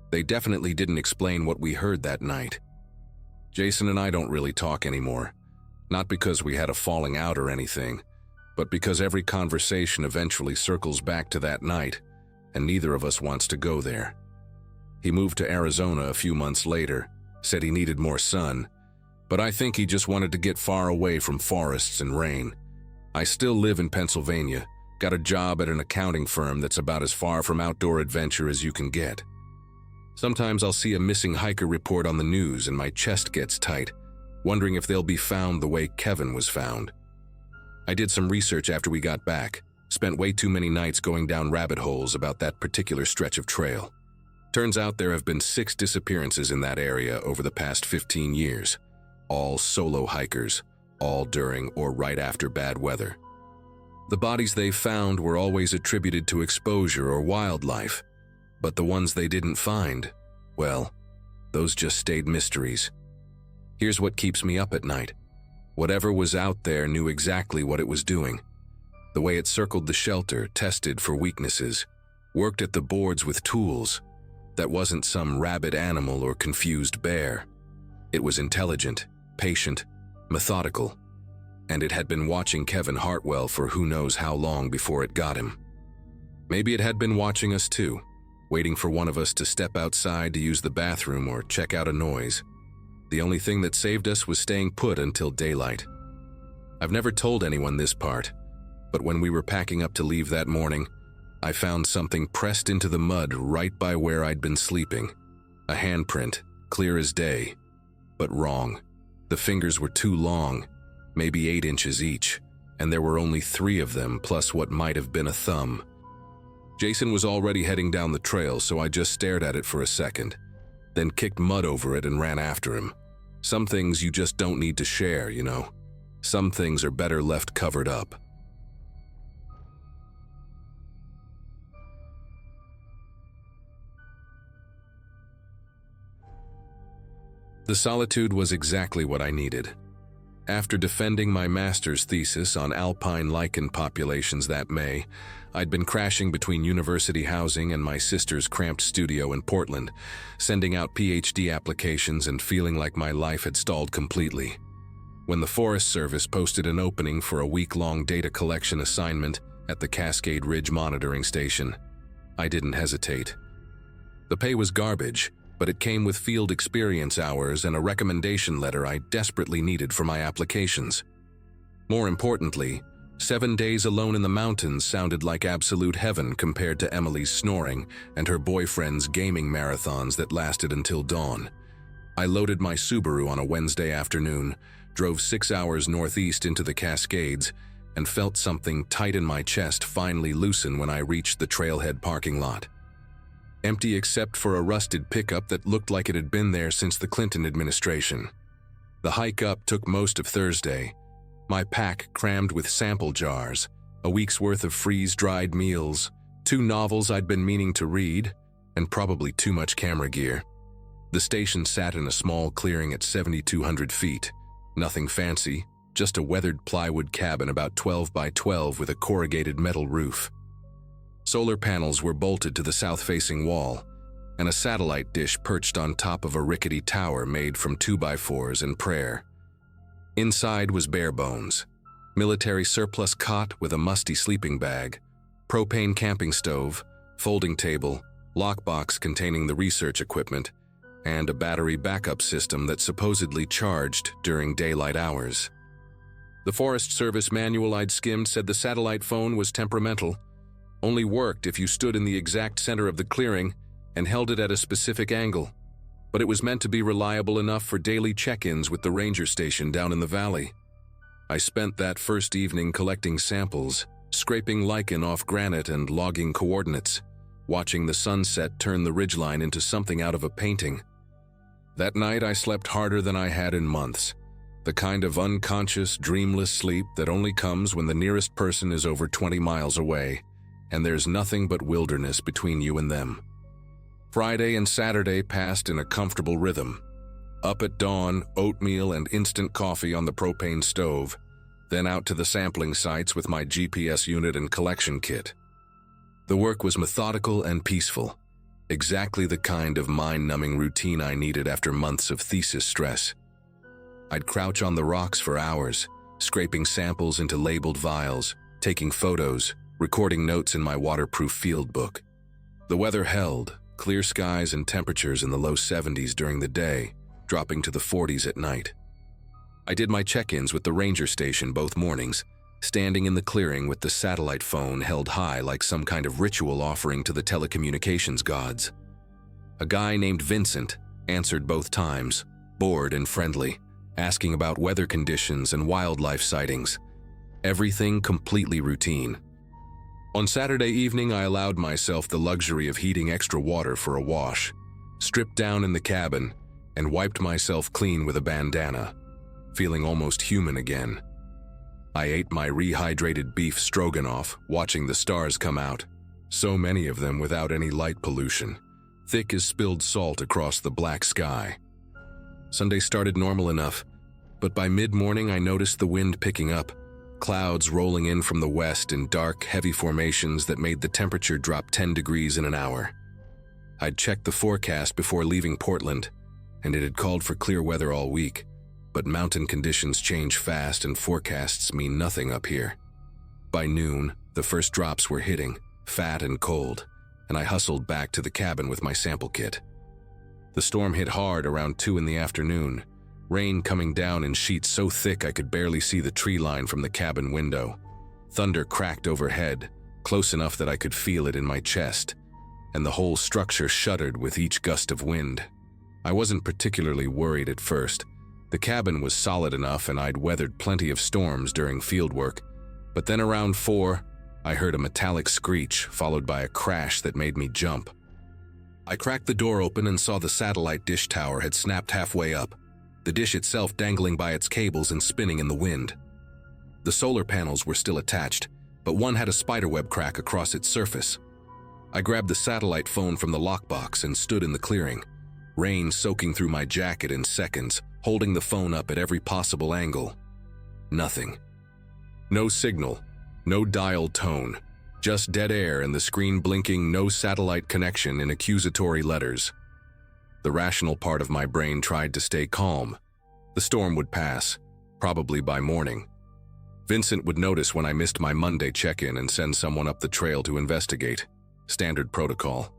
They definitely didn't explain what we heard that night. Jason and I don't really talk anymore, not because we had a falling out or anything, but because every conversation eventually circles back to that night, and neither of us wants to go there. He moved to Arizona a few months later, said he needed more sun, but I think he just wanted to get far away from forests and rain. I still live in Pennsylvania, got a job at an accounting firm that's about as far from outdoor adventure as you can get. Sometimes I'll see a missing hiker report on the news and my chest gets tight, wondering if they'll be found the way Kevin was found. I did some research after we got back, spent way too many nights going down rabbit holes about that particular stretch of trail. Turns out there have been 6 disappearances in that area over the past 15 years, all solo hikers, all during or right after bad weather. The bodies they found were always attributed to exposure or wildlife, but the ones they didn't find, well, those just stayed mysteries. Here's what keeps me up at night. Whatever was out there knew exactly what it was doing. The way it circled the shelter, tested for weaknesses, worked at the boards with tools. That wasn't some rabid animal or confused bear. It was intelligent, patient, methodical, and it had been watching Kevin Hartwell for who knows how long before it got him. Maybe it had been watching us too, waiting for one of us to step outside to use the bathroom or check out a noise. The only thing that saved us was staying put until daylight. I've never told anyone this part, but when we were packing up to leave that morning, I found something pressed into the mud right by where I'd been sleeping. A handprint, clear as day, but wrong. The fingers were too long, maybe 8 inches each, and there were only 3 of them plus what might have been a thumb. Jason was already heading down the trail, so I just stared at it for a second, then kicked mud over it and ran after him. Some things you just don't need to share, you know. Some things are better left covered up. The solitude was exactly what I needed. After defending my master's thesis on alpine lichen populations that May, I'd been crashing between university housing and my sister's cramped studio in Portland, sending out PhD applications and feeling like my life had stalled completely. When the Forest Service posted an opening for a week-long data collection assignment at the Cascade Ridge Monitoring Station, I didn't hesitate. The pay was garbage, but it came with field experience hours and a recommendation letter I desperately needed for my applications. More importantly, 7 days alone in the mountains sounded like absolute heaven compared to Emily's snoring and her boyfriend's gaming marathons that lasted until dawn. I loaded my Subaru on a Wednesday afternoon, drove 6 hours northeast into the Cascades, and felt something tight in my chest finally loosen when I reached the trailhead parking lot. Empty except for a rusted pickup that looked like it had been there since the Clinton administration. The hike up took most of Thursday, my pack crammed with sample jars, a week's worth of freeze-dried meals, 2 novels I'd been meaning to read, and probably too much camera gear. The station sat in a small clearing at 7,200 feet. Nothing fancy, just a weathered plywood cabin about 12 by 12 with a corrugated metal roof. Solar panels were bolted to the south-facing wall, and a satellite dish perched on top of a rickety tower made from 2x4s and prayer. Inside was bare bones. Military surplus cot with a musty sleeping bag, propane camping stove, folding table, lockbox containing the research equipment, and a battery backup system that supposedly charged during daylight hours. The Forest Service manual I'd skimmed said the satellite phone was temperamental, only worked if you stood in the exact center of the clearing and held it at a specific angle, but it was meant to be reliable enough for daily check-ins with the ranger station down in the valley. I spent that first evening collecting samples, scraping lichen off granite and logging coordinates, watching the sunset turn the ridgeline into something out of a painting. That night I slept harder than I had in months, the kind of unconscious, dreamless sleep that only comes when the nearest person is over 20 miles away, and there's nothing but wilderness between you and them. Friday and Saturday passed in a comfortable rhythm. Up at dawn, oatmeal and instant coffee on the propane stove, then out to the sampling sites with my GPS unit and collection kit. The work was methodical and peaceful, exactly the kind of mind-numbing routine I needed after months of thesis stress. I'd crouch on the rocks for hours, scraping samples into labeled vials, taking photos, recording notes in my waterproof field book. The weather held, clear skies and temperatures in the low 70s during the day, dropping to the 40s at night. I did my check-ins with the ranger station both mornings, standing in the clearing with the satellite phone held high like some kind of ritual offering to the telecommunications gods. A guy named Vincent answered both times, bored and friendly, asking about weather conditions and wildlife sightings. Everything completely routine. On Saturday evening, I allowed myself the luxury of heating extra water for a wash, stripped down in the cabin, and wiped myself clean with a bandana, feeling almost human again. I ate my rehydrated beef stroganoff, watching the stars come out, so many of them without any light pollution, thick as spilled salt across the black sky. Sunday started normal enough, but by mid-morning I noticed the wind picking up, clouds rolling in from the west in dark, heavy formations that made the temperature drop 10 degrees in an hour. I'd checked the forecast before leaving Portland, and it had called for clear weather all week, but mountain conditions change fast and forecasts mean nothing up here. By noon, the first drops were hitting, fat and cold, and I hustled back to the cabin with my sample kit. The storm hit hard around 2 in the afternoon, rain coming down in sheets so thick I could barely see the tree line from the cabin window. Thunder cracked overhead, close enough that I could feel it in my chest, and the whole structure shuddered with each gust of wind. I wasn't particularly worried at first. The cabin was solid enough and I'd weathered plenty of storms during fieldwork, but then around 4, I heard a metallic screech followed by a crash that made me jump. I cracked the door open and saw the satellite dish tower had snapped halfway up, the dish itself dangling by its cables and spinning in the wind. The solar panels were still attached, but one had a spiderweb crack across its surface. I grabbed the satellite phone from the lockbox and stood in the clearing, rain soaking through my jacket in seconds, holding the phone up at every possible angle. Nothing. No signal, no dial tone, just dead air and the screen blinking no satellite connection in accusatory letters. The rational part of my brain tried to stay calm. The storm would pass, probably by morning. Vincent would notice when I missed my Monday check-in and send someone up the trail to investigate. Standard protocol.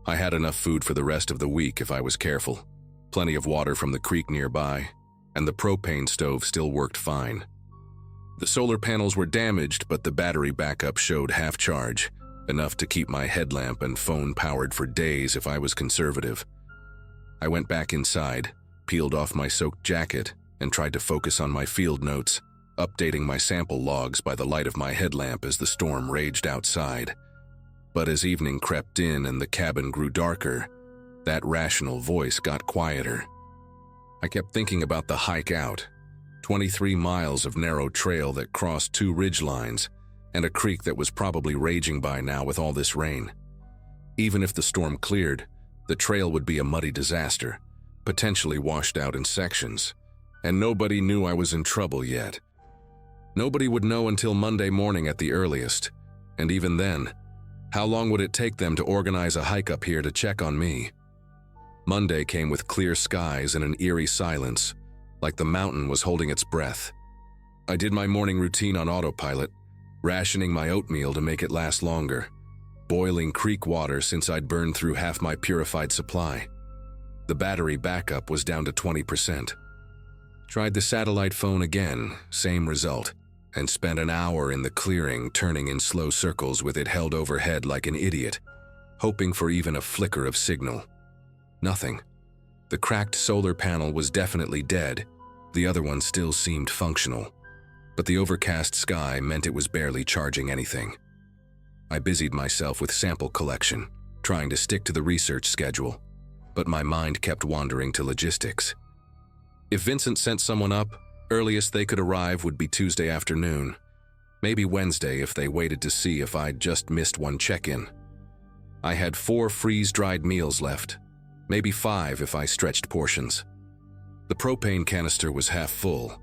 I had enough food for the rest of the week if I was careful. Plenty of water from the creek nearby, and the propane stove still worked fine. The solar panels were damaged, but the battery backup showed half charge, enough to keep my headlamp and phone powered for days if I was conservative. I went back inside, peeled off my soaked jacket, and tried to focus on my field notes, updating my sample logs by the light of my headlamp as the storm raged outside. But as evening crept in and the cabin grew darker, that rational voice got quieter. I kept thinking about the hike out, 23 miles of narrow trail that crossed 2 ridgelines, and a creek that was probably raging by now with all this rain. Even if the storm cleared, the trail would be a muddy disaster, potentially washed out in sections, and nobody knew I was in trouble yet. Nobody would know until Monday morning at the earliest, and even then, how long would it take them to organize a hike up here to check on me? Monday came with clear skies and an eerie silence, like the mountain was holding its breath. I did my morning routine on autopilot, rationing my oatmeal to make it last longer, boiling creek water since I'd burned through half my purified supply. The battery backup was down to 20%. Tried the satellite phone again, same result, and spent an hour in the clearing turning in slow circles with it held overhead like an idiot, hoping for even a flicker of signal. Nothing. The cracked solar panel was definitely dead, the other one still seemed functional, but the overcast sky meant it was barely charging anything. I busied myself with sample collection, trying to stick to the research schedule, but my mind kept wandering to logistics. If Vincent sent someone up, earliest they could arrive would be Tuesday afternoon, maybe Wednesday if they waited to see if I'd just missed one check-in. I had 4 freeze-dried meals left, maybe 5 if I stretched portions. The propane canister was half full.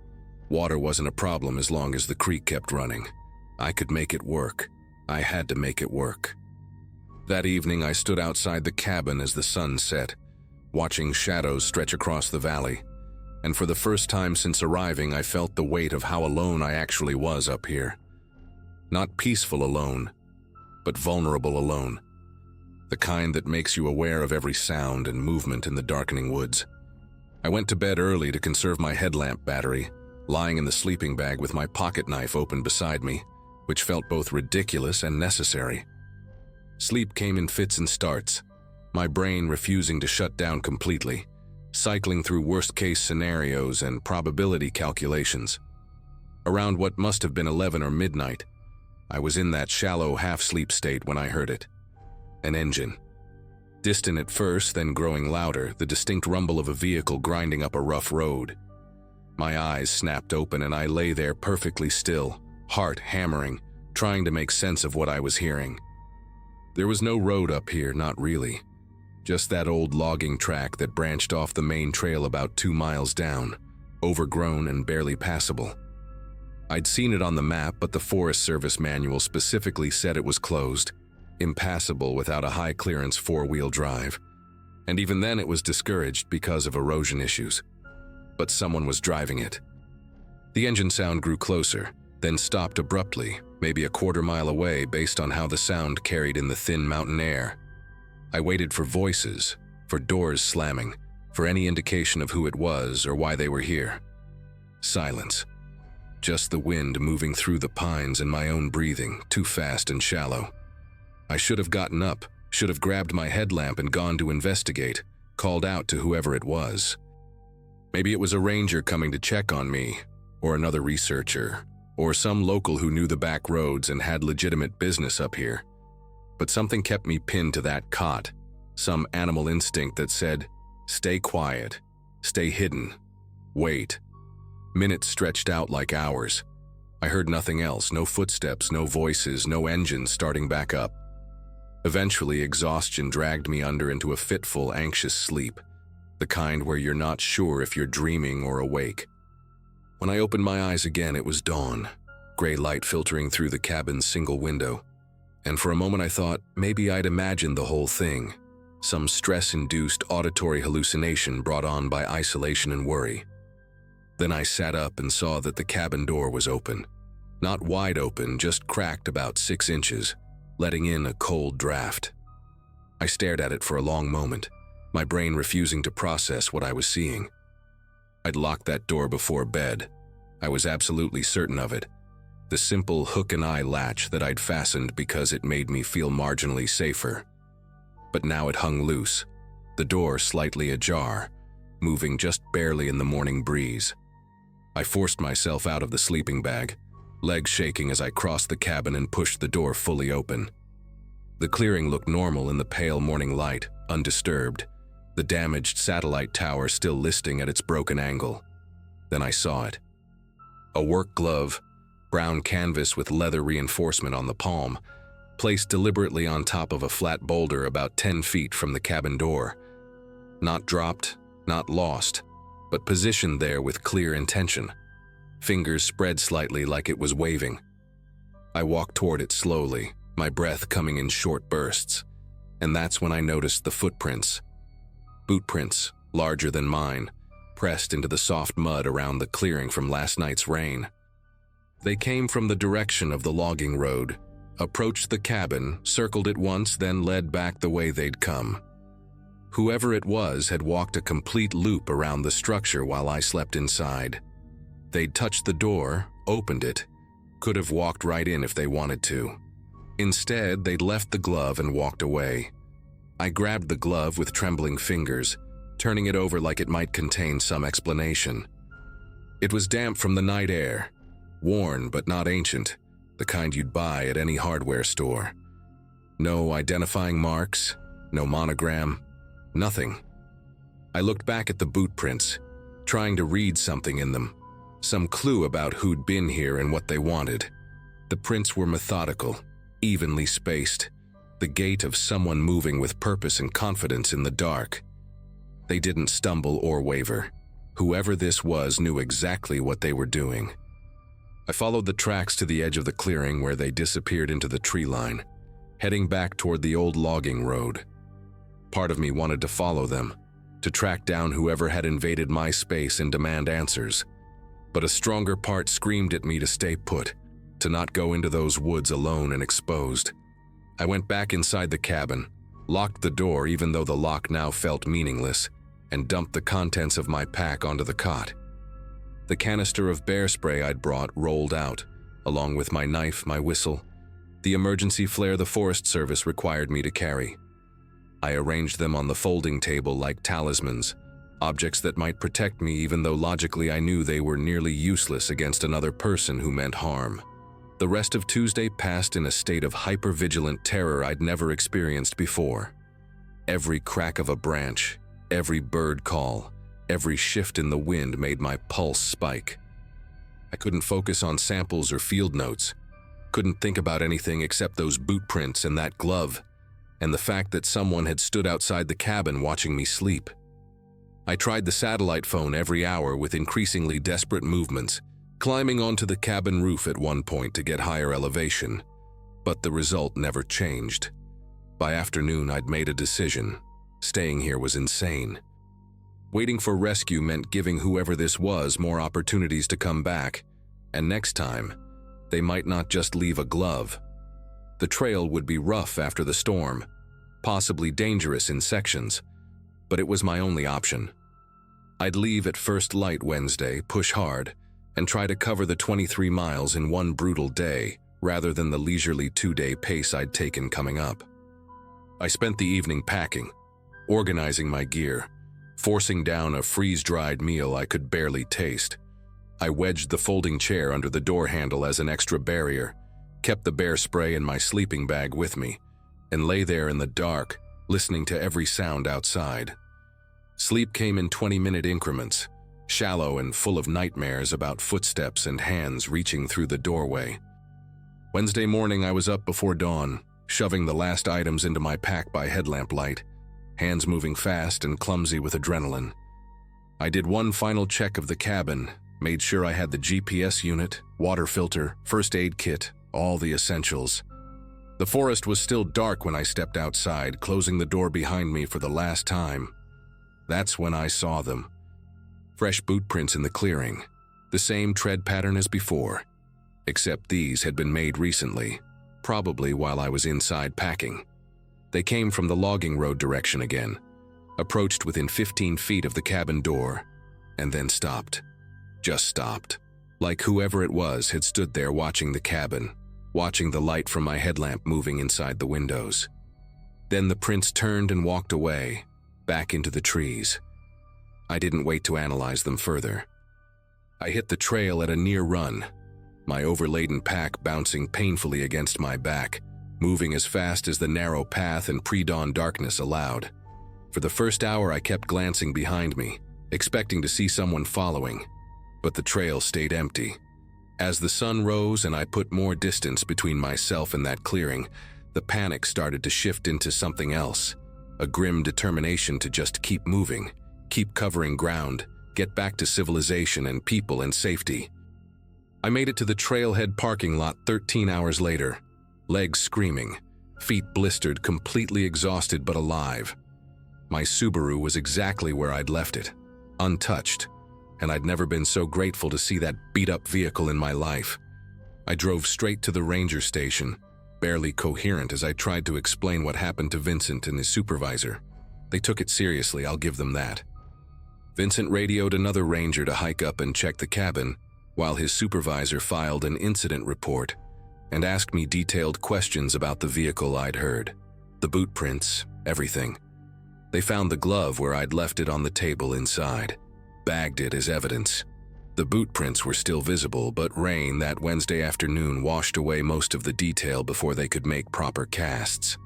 Water wasn't a problem as long as the creek kept running. I could make it work. I had to make it work. That evening I stood outside the cabin as the sun set, watching shadows stretch across the valley, and for the first time since arriving I felt the weight of how alone I actually was up here. Not peaceful alone, but vulnerable alone. The kind that makes you aware of every sound and movement in the darkening woods. I went to bed early to conserve my headlamp battery, lying in the sleeping bag with my pocket knife open beside me, which felt both ridiculous and necessary. Sleep came in fits and starts, my brain refusing to shut down completely, cycling through worst-case scenarios and probability calculations. Around what must have been 11 or midnight, I was in that shallow half-sleep state when I heard it. An engine. Distant at first, then growing louder, the distinct rumble of a vehicle grinding up a rough road. My eyes snapped open and I lay there perfectly still, heart hammering, trying to make sense of what I was hearing. There was no road up here, not really. Just that old logging track that branched off the main trail about 2 miles down, overgrown and barely passable. I'd seen it on the map, but the Forest Service manual specifically said it was closed, impassable without a high-clearance 4-wheel drive. And even then it was discouraged because of erosion issues. But someone was driving it. The engine sound grew closer, then stopped abruptly, maybe a quarter-mile away based on how the sound carried in the thin mountain air. I waited for voices, for doors slamming, for any indication of who it was or why they were here. Silence. Just the wind moving through the pines and my own breathing, too fast and shallow. I should have gotten up, should have grabbed my headlamp and gone to investigate, called out to whoever it was. Maybe it was a ranger coming to check on me, or another researcher, or some local who knew the back roads and had legitimate business up here. But something kept me pinned to that cot, some animal instinct that said, stay quiet, stay hidden, wait. Minutes stretched out like hours. I heard nothing else, no footsteps, no voices, no engines starting back up. Eventually, exhaustion dragged me under into a fitful, anxious sleep, the kind where you're not sure if you're dreaming or awake. When I opened my eyes again, it was dawn, gray light filtering through the cabin's single window. And for a moment I thought maybe I'd imagined the whole thing, some stress-induced auditory hallucination brought on by isolation and worry. Then I sat up and saw that the cabin door was open. Not wide open, just cracked about 6 inches, letting in a cold draft. I stared at it for a long moment, my brain refusing to process what I was seeing. I'd locked that door before bed. I was absolutely certain of it. The simple hook-and-eye latch that I'd fastened because it made me feel marginally safer. But now it hung loose, the door slightly ajar, moving just barely in the morning breeze. I forced myself out of the sleeping bag, legs shaking as I crossed the cabin and pushed the door fully open. The clearing looked normal in the pale morning light, undisturbed, the damaged satellite tower still listing at its broken angle. Then I saw it. A work glove, brown canvas with leather reinforcement on the palm, placed deliberately on top of a flat boulder about 10 feet from the cabin door. Not dropped, not lost, but positioned there with clear intention. Fingers spread slightly like it was waving. I walked toward it slowly, my breath coming in short bursts, and that's when I noticed the footprints. Boot prints, larger than mine, pressed into the soft mud around the clearing from last night's rain. They came from the direction of the logging road, approached the cabin, circled it once, then led back the way they'd come. Whoever it was had walked a complete loop around the structure while I slept inside. They'd touched the door, opened it, could have walked right in if they wanted to. Instead, they'd left the glove and walked away. I grabbed the glove with trembling fingers, turning it over like it might contain some explanation. It was damp from the night air, worn but not ancient, the kind you'd buy at any hardware store. No identifying marks, no monogram, nothing. I looked back at the boot prints, trying to read something in them, some clue about who'd been here and what they wanted. The prints were methodical, evenly spaced, the gait of someone moving with purpose and confidence in the dark. They didn't stumble or waver. Whoever this was knew exactly what they were doing. I followed the tracks to the edge of the clearing where they disappeared into the tree line, heading back toward the old logging road. Part of me wanted to follow them, to track down whoever had invaded my space and demand answers. But a stronger part screamed at me to stay put, to not go into those woods alone and exposed. I went back inside the cabin, locked the door even though the lock now felt meaningless, and dumped the contents of my pack onto the cot. The canister of bear spray I'd brought rolled out, along with my knife, my whistle, the emergency flare the Forest Service required me to carry. I arranged them on the folding table like talismans, objects that might protect me even though logically I knew they were nearly useless against another person who meant harm. The rest of Tuesday passed in a state of hyper-vigilant terror I'd never experienced before. Every crack of a branch, every bird call, every shift in the wind made my pulse spike. I couldn't focus on samples or field notes, couldn't think about anything except those boot prints and that glove, and the fact that someone had stood outside the cabin watching me sleep. I tried the satellite phone every hour with increasingly desperate movements, climbing onto the cabin roof at one point to get higher elevation, but the result never changed. By afternoon, I'd made a decision. Staying here was insane. Waiting for rescue meant giving whoever this was more opportunities to come back, and next time, they might not just leave a glove. The trail would be rough after the storm, possibly dangerous in sections, but it was my only option. I'd leave at first light Wednesday, push hard, and try to cover the 23 miles in one brutal day rather than the leisurely 2-day pace I'd taken coming up. I spent the evening packing, organizing my gear, forcing down a freeze-dried meal I could barely taste. I wedged the folding chair under the door handle as an extra barrier, kept the bear spray in my sleeping bag with me, and lay there in the dark, listening to every sound outside. Sleep came in 20-minute increments, shallow and full of nightmares about footsteps and hands reaching through the doorway. Wednesday morning, I was up before dawn, shoving the last items into my pack by headlamp light, hands moving fast and clumsy with adrenaline. I did one final check of the cabin, made sure I had the GPS unit, water filter, first aid kit, all the essentials. The forest was still dark when I stepped outside, closing the door behind me for the last time. That's when I saw them. Fresh boot prints in the clearing, the same tread pattern as before, except these had been made recently, probably while I was inside packing. They came from the logging road direction again, approached within 15 feet of the cabin door, and then stopped. Just stopped. Like whoever it was had stood there watching the cabin, watching the light from my headlamp moving inside the windows. Then the prints turned and walked away, back into the trees. I didn't wait to analyze them further. I hit the trail at a near run, my overladen pack bouncing painfully against my back, moving as fast as the narrow path and pre-dawn darkness allowed. For the first hour, I kept glancing behind me, expecting to see someone following, but the trail stayed empty. As the sun rose and I put more distance between myself and that clearing, the panic started to shift into something else, a grim determination to just keep moving, keep covering ground, get back to civilization and people and safety. I made it to the trailhead parking lot 13 hours later, legs screaming, feet blistered, completely exhausted but alive. My Subaru was exactly where I'd left it, untouched, and I'd never been so grateful to see that beat-up vehicle in my life. I drove straight to the ranger station, barely coherent as I tried to explain what happened to Vincent and his supervisor. They took it seriously, I'll give them that. Vincent radioed another ranger to hike up and check the cabin, while his supervisor filed an incident report and asked me detailed questions about the vehicle I'd heard. The boot prints, everything. They found the glove where I'd left it on the table inside, bagged it as evidence. The boot prints were still visible, but rain that Wednesday afternoon washed away most of the detail before they could make proper casts.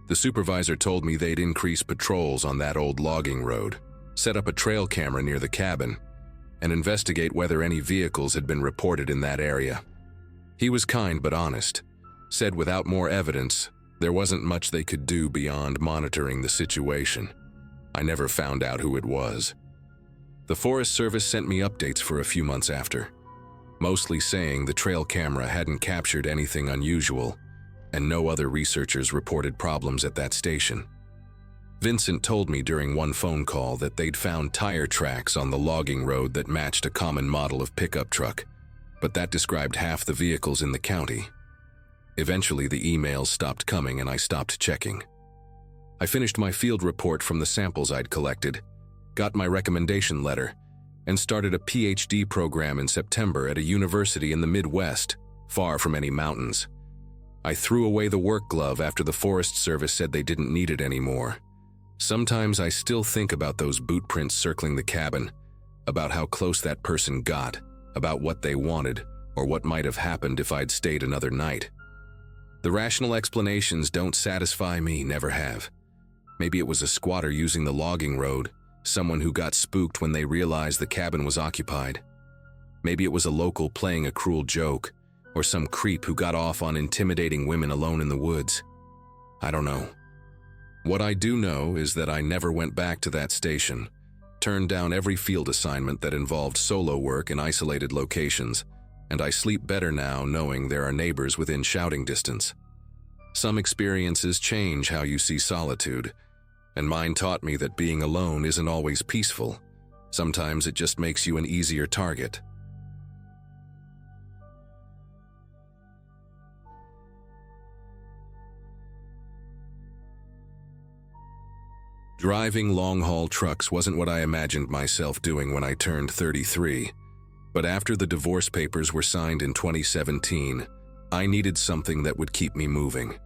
The supervisor told me they'd increase patrols on that old logging road, set up a trail camera near the cabin, and investigate whether any vehicles had been reported in that area. He was kind but honest, said without more evidence, there wasn't much they could do beyond monitoring the situation. I never found out who it was. The Forest Service sent me updates for a few months after, mostly saying the trail camera hadn't captured anything unusual, and no other researchers reported problems at that station. Vincent told me during one phone call that they'd found tire tracks on the logging road that matched a common model of pickup truck, but that described half the vehicles in the county. Eventually, the emails stopped coming and I stopped checking. I finished my field report from the samples I'd collected, got my recommendation letter, and started a PhD program in September at a university in the Midwest, far from any mountains. I threw away the work glove after the Forest Service said they didn't need it anymore. Sometimes I still think about those boot prints circling the cabin, about how close that person got, about what they wanted, or what might have happened if I'd stayed another night. The rational explanations don't satisfy me, never have. Maybe it was a squatter using the logging road, someone who got spooked when they realized the cabin was occupied. Maybe it was a local playing a cruel joke, or some creep who got off on intimidating women alone in the woods. I don't know. What I do know is that I never went back to that station, turned down every field assignment that involved solo work in isolated locations, and I sleep better now knowing there are neighbors within shouting distance. Some experiences change how you see solitude, and mine taught me that being alone isn't always peaceful. Sometimes it just makes you an easier target. Driving long-haul trucks wasn't what I imagined myself doing when I turned 33, but after the divorce papers were signed in 2017, I needed something that would keep me moving.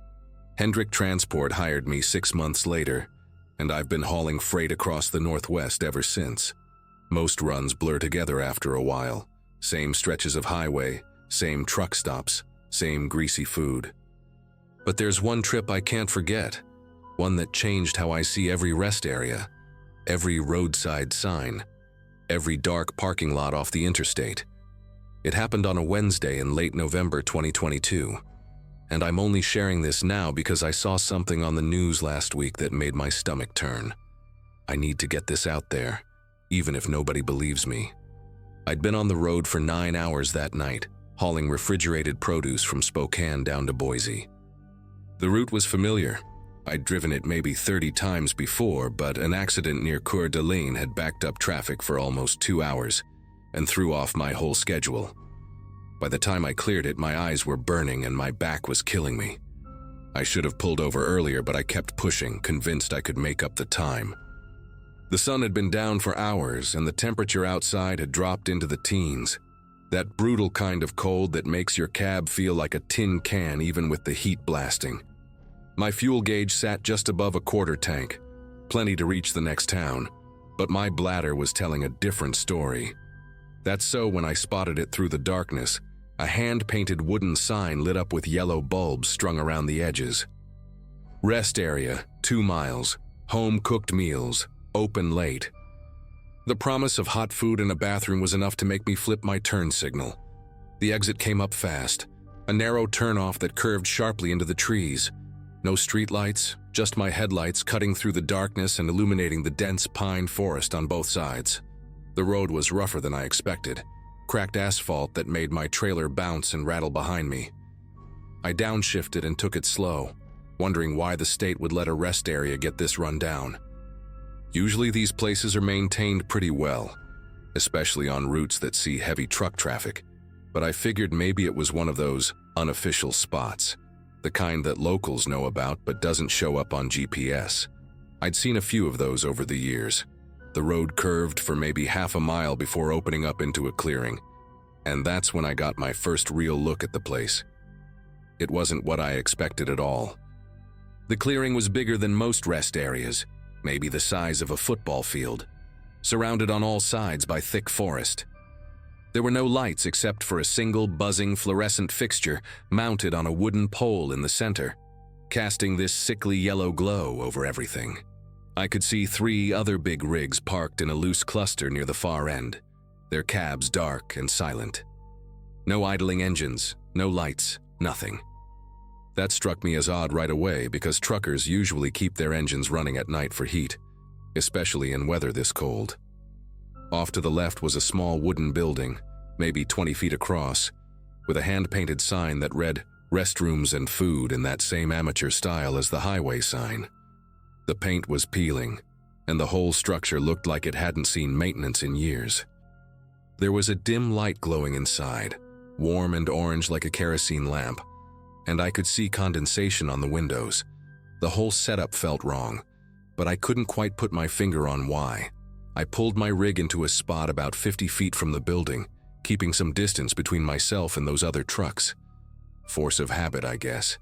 Hendrick Transport hired me 6 months later, and I've been hauling freight across the Northwest ever since. Most runs blur together after a while. Same stretches of highway, same truck stops, same greasy food. But there's one trip I can't forget. One that changed how I see every rest area, every roadside sign, every dark parking lot off the interstate. It happened on a Wednesday in late November 2022, and I'm only sharing this now because I saw something on the news last week that made my stomach turn. I need to get this out there, even if nobody believes me. I'd been on the road for 9 hours that night, hauling refrigerated produce from Spokane down to Boise. The route was familiar. I'd driven it maybe 30 times before, but an accident near Coeur d'Alene had backed up traffic for almost 2 hours and threw off my whole schedule. By the time I cleared it, my eyes were burning and my back was killing me. I should have pulled over earlier, but I kept pushing, convinced I could make up the time. The sun had been down for hours and the temperature outside had dropped into the teens. That brutal kind of cold that makes your cab feel like a tin can even with the heat blasting. My fuel gauge sat just above a quarter tank, plenty to reach the next town, but my bladder was telling a different story. That's so when I spotted it through the darkness, a hand-painted wooden sign lit up with yellow bulbs strung around the edges. Rest area, 2 miles, home-cooked meals, open late. The promise of hot food and a bathroom was enough to make me flip my turn signal. The exit came up fast, a narrow turnoff that curved sharply into the trees. No streetlights, just my headlights cutting through the darkness and illuminating the dense pine forest on both sides. The road was rougher than I expected, cracked asphalt that made my trailer bounce and rattle behind me. I downshifted and took it slow, wondering why the state would let a rest area get this run down. Usually these places are maintained pretty well, especially on routes that see heavy truck traffic, but I figured maybe it was one of those unofficial spots, the kind that locals know about but doesn't show up on GPS. I'd seen a few of those over the years. The road curved for maybe half a mile before opening up into a clearing, and that's when I got my first real look at the place. It wasn't what I expected at all. The clearing was bigger than most rest areas, maybe the size of a football field, surrounded on all sides by thick forest. There were no lights except for a single buzzing fluorescent fixture mounted on a wooden pole in the center, casting this sickly yellow glow over everything. I could see 3 other big rigs parked in a loose cluster near the far end, their cabs dark and silent. No idling engines, no lights, nothing. That struck me as odd right away because truckers usually keep their engines running at night for heat, especially in weather this cold. Off to the left was a small wooden building, maybe 20 feet across, with a hand-painted sign that read "Restrooms and Food" in that same amateur style as the highway sign. The paint was peeling, and the whole structure looked like it hadn't seen maintenance in years. There was a dim light glowing inside, warm and orange like a kerosene lamp, and I could see condensation on the windows. The whole setup felt wrong, but I couldn't quite put my finger on why. I pulled my rig into a spot about 50 feet from the building, keeping some distance between myself and those other trucks. Force of habit, I guess.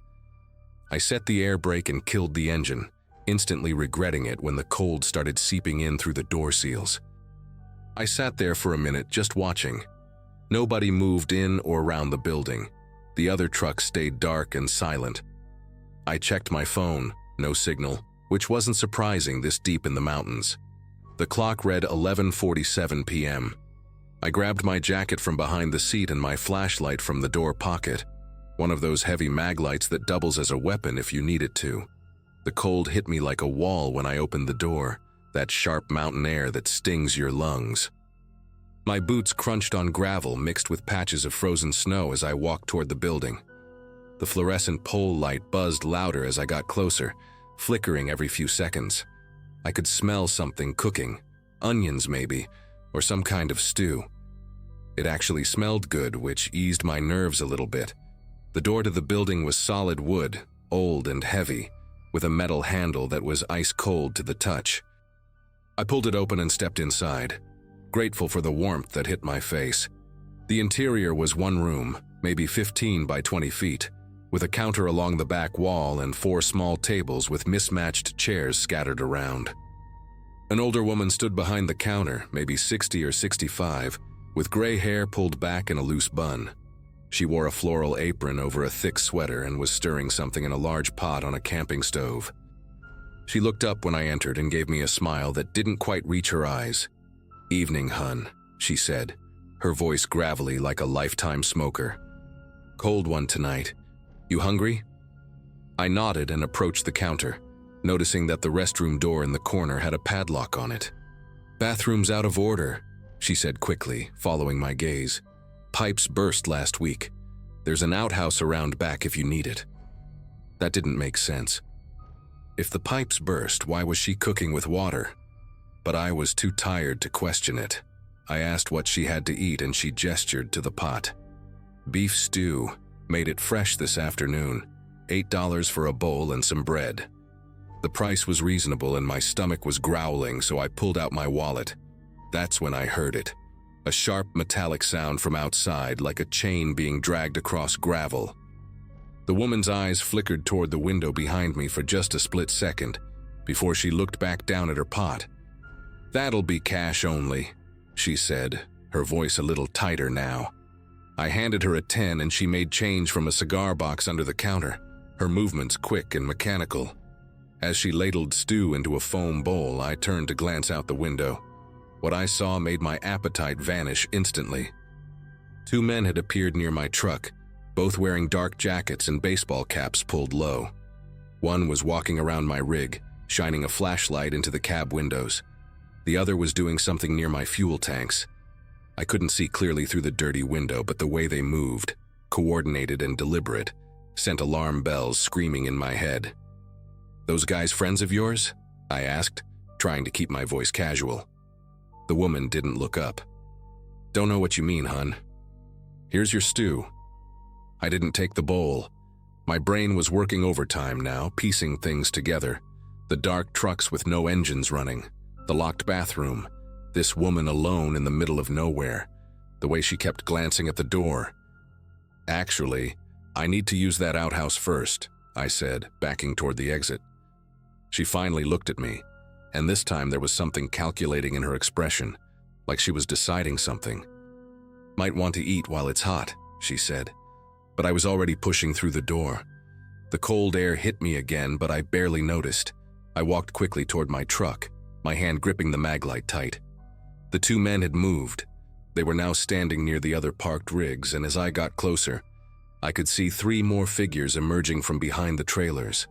I set the air brake and killed the engine, instantly regretting it when the cold started seeping in through the door seals. I sat there for a minute just watching. Nobody moved in or around the building. The other trucks stayed dark and silent. I checked my phone, no signal, which wasn't surprising this deep in the mountains. The clock read 11:47 p.m. I grabbed my jacket from behind the seat and my flashlight from the door pocket, one of those heavy mag lights that doubles as a weapon if you need it to. The cold hit me like a wall when I opened the door, that sharp mountain air that stings your lungs. My boots crunched on gravel mixed with patches of frozen snow as I walked toward the building. The fluorescent pole light buzzed louder as I got closer, flickering every few seconds. I could smell something cooking, onions maybe, or some kind of stew. It actually smelled good, which eased my nerves a little bit. The door to the building was solid wood, old and heavy, with a metal handle that was ice cold to the touch. I pulled it open and stepped inside, grateful for the warmth that hit my face. The interior was one room, maybe 15 by 20 feet, with a counter along the back wall and 4 small tables with mismatched chairs scattered around. An older woman stood behind the counter, maybe 60 or 65, with gray hair pulled back in a loose bun. She wore a floral apron over a thick sweater and was stirring something in a large pot on a camping stove. She looked up when I entered and gave me a smile that didn't quite reach her eyes. "Evening, hun," she said, her voice gravelly like a lifetime smoker. "Cold one tonight. You hungry?" I nodded and approached the counter, noticing that the restroom door in the corner had a padlock on it. "Bathroom's out of order," she said quickly, following my gaze. "Pipes burst last week. There's an outhouse around back if you need it." That didn't make sense. If the pipes burst, why was she cooking with water? But I was too tired to question it. I asked what she had to eat and she gestured to the pot. "Beef stew. Made it fresh this afternoon. $8 for a bowl and some bread." The price was reasonable and my stomach was growling, so I pulled out my wallet. That's when I heard it. A sharp metallic sound from outside, like a chain being dragged across gravel. The woman's eyes flickered toward the window behind me for just a split second, before she looked back down at her pot. "That'll be cash only," she said, her voice a little tighter now. I handed her a 10 and she made change from a cigar box under the counter, her movements quick and mechanical. As she ladled stew into a foam bowl, I turned to glance out the window. What I saw made my appetite vanish instantly. Two men had appeared near my truck, both wearing dark jackets and baseball caps pulled low. One was walking around my rig, shining a flashlight into the cab windows. The other was doing something near my fuel tanks. I couldn't see clearly through the dirty window, but the way they moved, coordinated and deliberate, sent alarm bells screaming in my head. "Those guys friends of yours?" I asked, trying to keep my voice casual. The woman didn't look up. "Don't know what you mean, hun. Here's your stew." I didn't take the bowl. My brain was working overtime now, piecing things together. The dark trucks with no engines running, the locked bathroom, this woman alone in the middle of nowhere, the way she kept glancing at the door. "Actually, I need to use that outhouse first," I said, backing toward the exit. She finally looked at me, and this time there was something calculating in her expression, like she was deciding something. "Might want to eat while it's hot," she said, but I was already pushing through the door. The cold air hit me again, but I barely noticed. I walked quickly toward my truck, my hand gripping the maglite tight. The two men had moved. They were now standing near the other parked rigs, and as I got closer, I could see three more figures emerging from behind the trailers.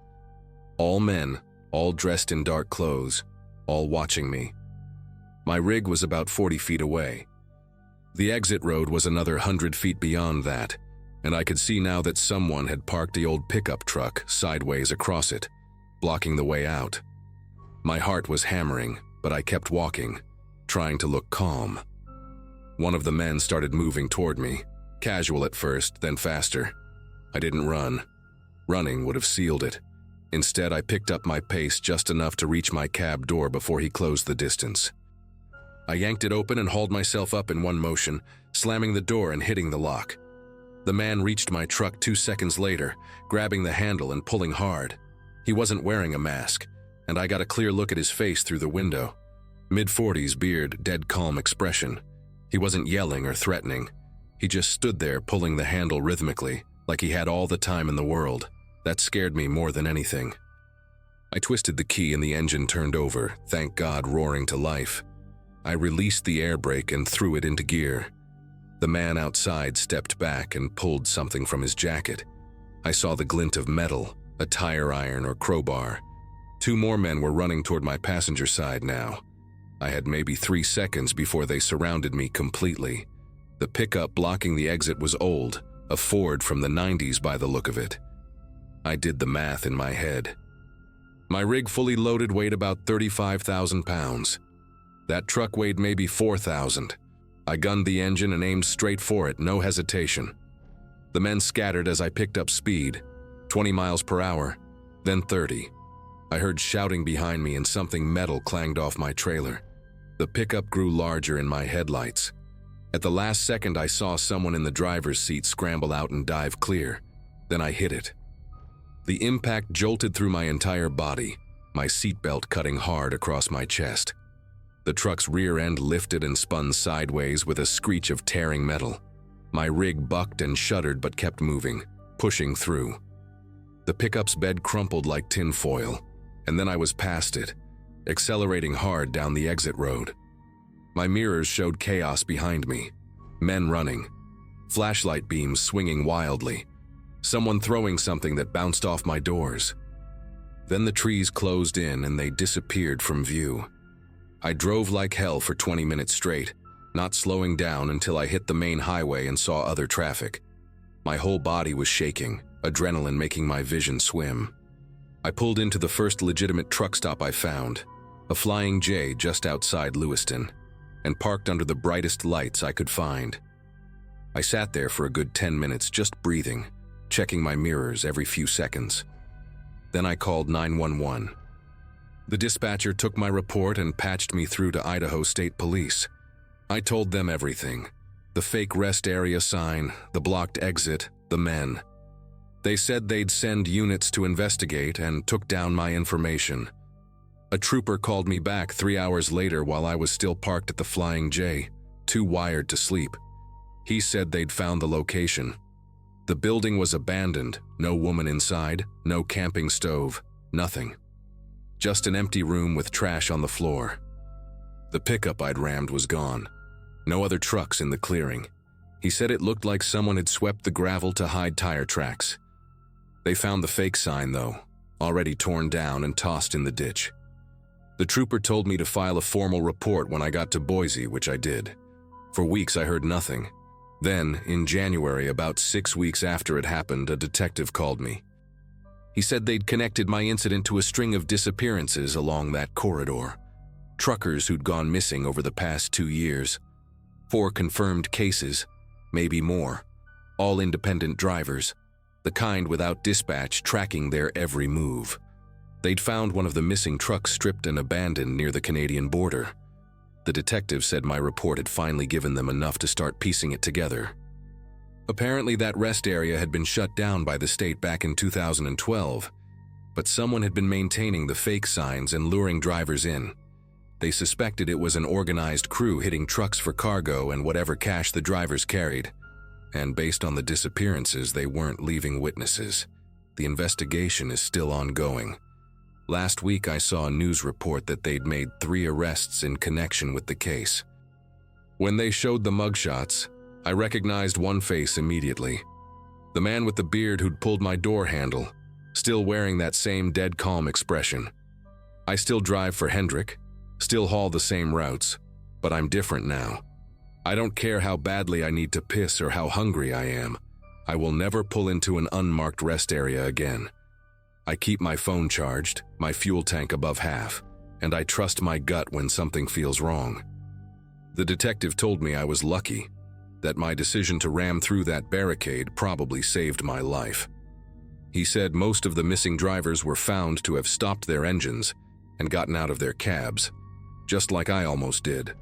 All men, all dressed in dark clothes, all watching me. My rig was about 40 feet away. The exit road was another 100 feet beyond that, and I could see now that someone had parked the old pickup truck sideways across it, blocking the way out. My heart was hammering, but I kept walking, trying to look calm. One of the men started moving toward me, casual at first, then faster. I didn't run. Running would have sealed it. Instead, I picked up my pace just enough to reach my cab door before he closed the distance. I yanked it open and hauled myself up in one motion, slamming the door and hitting the lock. The man reached my truck 2 seconds later, grabbing the handle and pulling hard. He wasn't wearing a mask, and I got a clear look at his face through the window. Mid-40s beard, dead calm expression. He wasn't yelling or threatening. He just stood there pulling the handle rhythmically, like he had all the time in the world. That scared me more than anything. I twisted the key and the engine turned over, thank God, roaring to life. I released the air brake and threw it into gear. The man outside stepped back and pulled something from his jacket. I saw the glint of metal, a tire iron or crowbar. Two more men were running toward my passenger side now. I had maybe 3 seconds before they surrounded me completely. The pickup blocking the exit was old, a Ford from the 90s by the look of it. I did the math in my head. My rig fully loaded weighed about 35,000 pounds. That truck weighed maybe 4,000. I gunned the engine and aimed straight for it, no hesitation. The men scattered as I picked up speed, 20 miles per hour, then 30. I heard shouting behind me and something metal clanged off my trailer. The pickup grew larger in my headlights. At the last second, I saw someone in the driver's seat scramble out and dive clear. Then I hit it. The impact jolted through my entire body, my seatbelt cutting hard across my chest. The truck's rear end lifted and spun sideways with a screech of tearing metal. My rig bucked and shuddered but kept moving, pushing through. The pickup's bed crumpled like tinfoil, and then I was past it, accelerating hard down the exit road. My mirrors showed chaos behind me. Men running, flashlight beams swinging wildly, someone throwing something that bounced off my doors. Then the trees closed in and they disappeared from view. I drove like hell for 20 minutes straight, not slowing down until I hit the main highway and saw other traffic. My whole body was shaking, adrenaline making my vision swim. I pulled into the first legitimate truck stop I found, a Flying J just outside Lewiston, and parked under the brightest lights I could find. I sat there for a good 10 minutes just breathing, checking my mirrors every few seconds. Then I called 911. The dispatcher took my report and patched me through to Idaho State Police. I told them everything. The fake rest area sign, the blocked exit, the men. They said they'd send units to investigate and took down my information. A trooper called me back 3 hours later while I was still parked at the Flying J, too wired to sleep. He said they'd found the location. The building was abandoned, no woman inside, no camping stove, nothing. Just an empty room with trash on the floor. The pickup I'd rammed was gone. No other trucks in the clearing. He said it looked like someone had swept the gravel to hide tire tracks. They found the fake sign, though, already torn down and tossed in the ditch. The trooper told me to file a formal report when I got to Boise, which I did. For weeks I heard nothing. Then, in January, about 6 weeks after it happened, a detective called me. He said they'd connected my incident to a string of disappearances along that corridor. Truckers who'd gone missing over the past 2 years. 4 confirmed cases, maybe more. All independent drivers, the kind without dispatch tracking their every move. They'd found one of the missing trucks stripped and abandoned near the Canadian border. The detective said my report had finally given them enough to start piecing it together. Apparently that rest area had been shut down by the state back in 2012, but someone had been maintaining the fake signs and luring drivers in. They suspected it was an organized crew hitting trucks for cargo and whatever cash the drivers carried. And based on the disappearances, they weren't leaving witnesses. The investigation is still ongoing. Last week I saw a news report that they'd made 3 arrests in connection with the case. When they showed the mugshots, I recognized one face immediately. The man with the beard who'd pulled my door handle, still wearing that same dead calm expression. I still drive for Hendrik, still haul the same routes, but I'm different now. I don't care how badly I need to piss or how hungry I am. I will never pull into an unmarked rest area again. I keep my phone charged, my fuel tank above half, and I trust my gut when something feels wrong. The detective told me I was lucky, that my decision to ram through that barricade probably saved my life. He said most of the missing drivers were found to have stopped their engines and gotten out of their cabs, just like I almost did.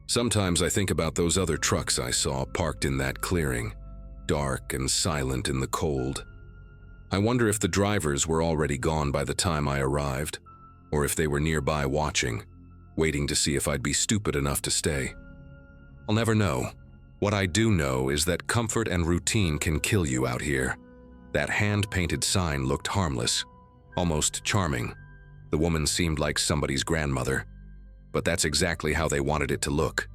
Sometimes I think about those other trucks I saw parked in that clearing, dark and silent in the cold. I wonder if the drivers were already gone by the time I arrived, or if they were nearby watching, waiting to see if I'd be stupid enough to stay. I'll never know. What I do know is that comfort and routine can kill you out here. That hand-painted sign looked harmless, almost charming. The woman seemed like somebody's grandmother, but that's exactly how they wanted it to look.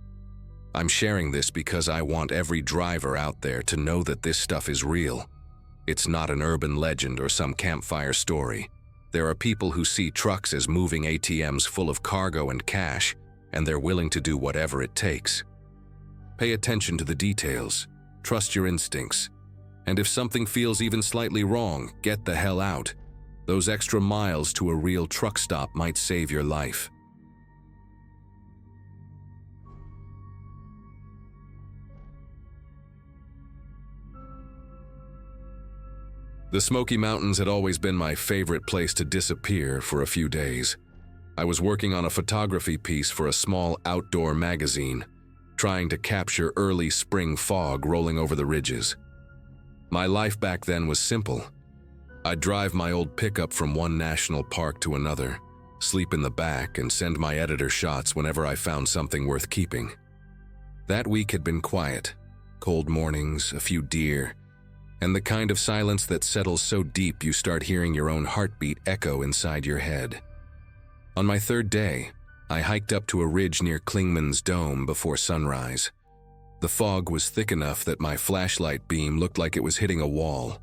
I'm sharing this because I want every driver out there to know that this stuff is real. It's not an urban legend or some campfire story. There are people who see trucks as moving ATMs full of cargo and cash, and they're willing to do whatever it takes. Pay attention to the details, trust your instincts, and if something feels even slightly wrong, get the hell out. Those extra miles to a real truck stop might save your life. The Smoky Mountains had always been my favorite place to disappear for a few days. I was working on a photography piece for a small outdoor magazine, trying to capture early spring fog rolling over the ridges. My life back then was simple. I'd drive my old pickup from one national park to another, sleep in the back, and send my editor shots whenever I found something worth keeping. That week had been quiet, cold mornings, a few deer, and the kind of silence that settles so deep you start hearing your own heartbeat echo inside your head. On my 3rd day, I hiked up to a ridge near Klingman's Dome before sunrise. The fog was thick enough that my flashlight beam looked like it was hitting a wall.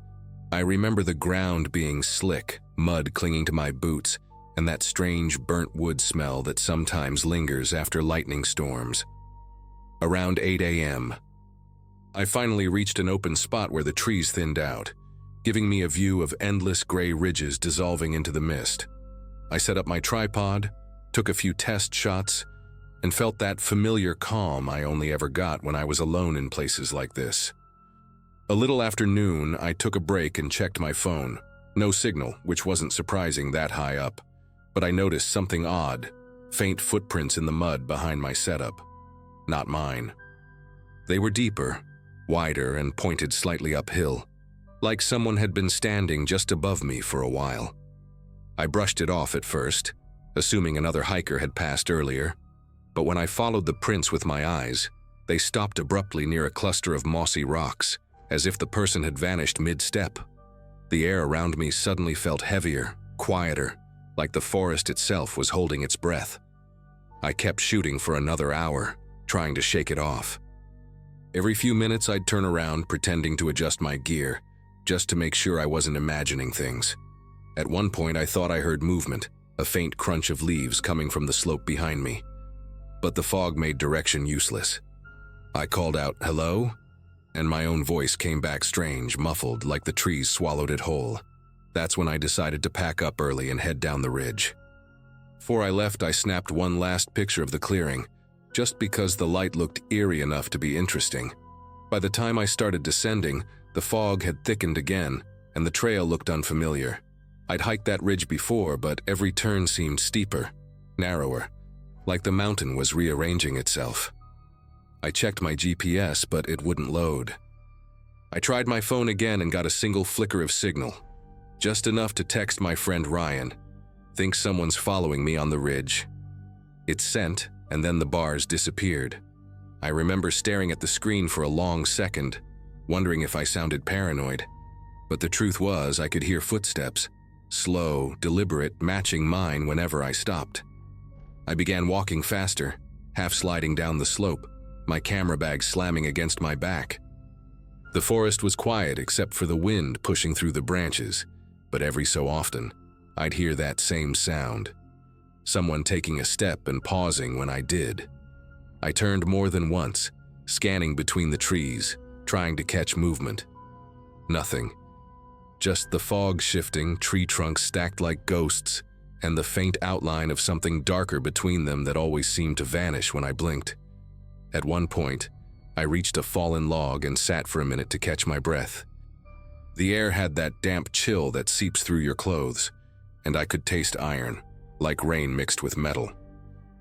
I remember the ground being slick, mud clinging to my boots, and that strange burnt wood smell that sometimes lingers after lightning storms. Around 8 a.m., I finally reached an open spot where the trees thinned out, giving me a view of endless gray ridges dissolving into the mist. I set up my tripod, took a few test shots, and felt that familiar calm I only ever got when I was alone in places like this. A little after noon, I took a break and checked my phone. No signal, which wasn't surprising that high up, but I noticed something odd, faint footprints in the mud behind my setup. Not mine. They were deeper, wider, and pointed slightly uphill, like someone had been standing just above me for a while. I brushed it off at first, assuming another hiker had passed earlier, but when I followed the prints with my eyes, they stopped abruptly near a cluster of mossy rocks, as if the person had vanished mid-step. The air around me suddenly felt heavier, quieter, like the forest itself was holding its breath. I kept shooting for another hour, trying to shake it off. Every few minutes I'd turn around, pretending to adjust my gear, just to make sure I wasn't imagining things. At one point I thought I heard movement, a faint crunch of leaves coming from the slope behind me. But the fog made direction useless. I called out, "Hello?" And my own voice came back strange, muffled, like the trees swallowed it whole. That's when I decided to pack up early and head down the ridge. Before I left, I snapped one last picture of the clearing, just because the light looked eerie enough to be interesting. By the time I started descending, the fog had thickened again, and the trail looked unfamiliar. I'd hiked that ridge before, but every turn seemed steeper, narrower, like the mountain was rearranging itself. I checked my GPS, but it wouldn't load. I tried my phone again and got a single flicker of signal, just enough to text my friend Ryan. "Think someone's following me on the ridge." It sent, and then the bars disappeared. I remember staring at the screen for a long second, wondering if I sounded paranoid. But the truth was, I could hear footsteps, slow, deliberate, matching mine whenever I stopped. I began walking faster, half sliding down the slope, my camera bag slamming against my back. The forest was quiet except for the wind pushing through the branches, but every so often, I'd hear that same sound. Someone taking a step and pausing when I did. I turned more than once, scanning between the trees, trying to catch movement. Nothing. Just the fog shifting, tree trunks stacked like ghosts, and the faint outline of something darker between them that always seemed to vanish when I blinked. At one point, I reached a fallen log and sat for a minute to catch my breath. The air had that damp chill that seeps through your clothes, and I could taste iron, like rain mixed with metal.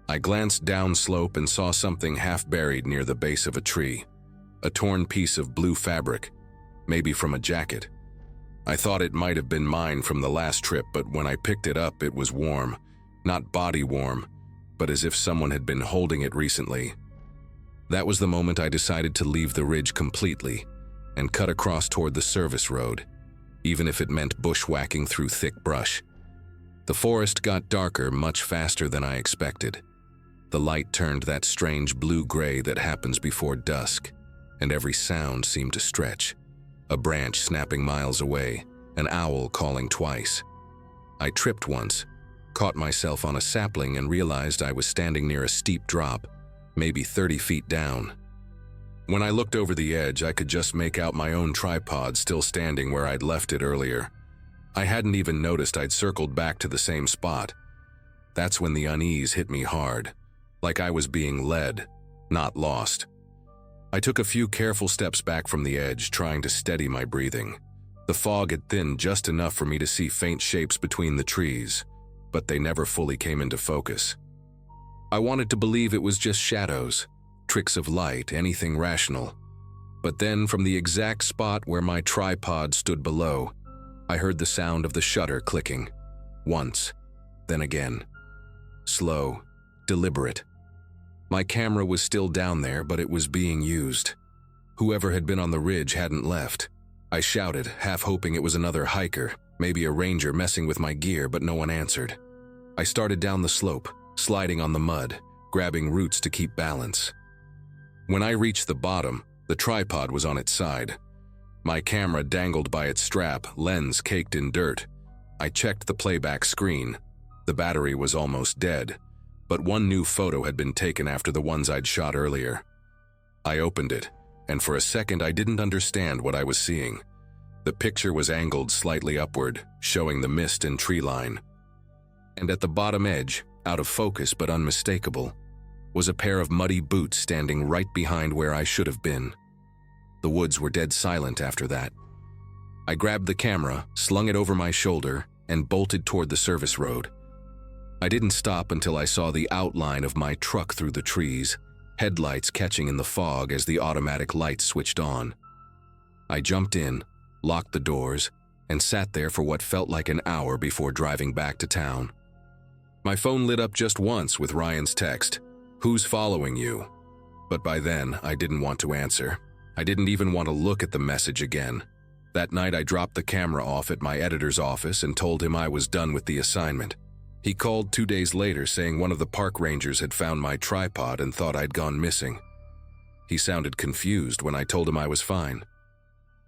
I glanced downslope and saw something half buried near the base of a tree, a torn piece of blue fabric, maybe from a jacket. I thought it might have been mine from the last trip, but when I picked it up, it was warm, not body warm, but as if someone had been holding it recently. That was the moment I decided to leave the ridge completely and cut across toward the service road, even if it meant bushwhacking through thick brush. The forest got darker much faster than I expected. The light turned that strange blue-gray that happens before dusk, and every sound seemed to stretch. A branch snapping miles away, an owl calling twice. I tripped once, caught myself on a sapling and realized I was standing near a steep drop, maybe 30 feet down. When I looked over the edge, I could just make out my own tripod still standing where I'd left it earlier. I hadn't even noticed I'd circled back to the same spot. That's when the unease hit me hard, like I was being led, not lost. I took a few careful steps back from the edge, trying to steady my breathing. The fog had thinned just enough for me to see faint shapes between the trees, but they never fully came into focus. I wanted to believe it was just shadows, tricks of light, anything rational. But then, from the exact spot where my tripod stood below, I heard the sound of the shutter clicking. Once, then again. Slow, deliberate. My camera was still down there, but it was being used. Whoever had been on the ridge hadn't left. I shouted, half hoping it was another hiker, maybe a ranger messing with my gear, but no one answered. I started down the slope, sliding on the mud, grabbing roots to keep balance. When I reached the bottom, the tripod was on its side. My camera dangled by its strap, lens caked in dirt. I checked the playback screen. The battery was almost dead, but one new photo had been taken after the ones I'd shot earlier. I opened it, and for a second I didn't understand what I was seeing. The picture was angled slightly upward, showing the mist and tree line. And at the bottom edge, out of focus but unmistakable, was a pair of muddy boots standing right behind where I should have been. The woods were dead silent after that. I grabbed the camera, slung it over my shoulder, and bolted toward the service road. I didn't stop until I saw the outline of my truck through the trees, headlights catching in the fog as the automatic lights switched on. I jumped in, locked the doors, and sat there for what felt like an hour before driving back to town. My phone lit up just once with Ryan's text, "Who's following you?" But by then, I didn't want to answer. I didn't even want to look at the message again. That night, I dropped the camera off at my editor's office and told him I was done with the assignment. He called 2 days later saying one of the park rangers had found my tripod and thought I'd gone missing. He sounded confused when I told him I was fine.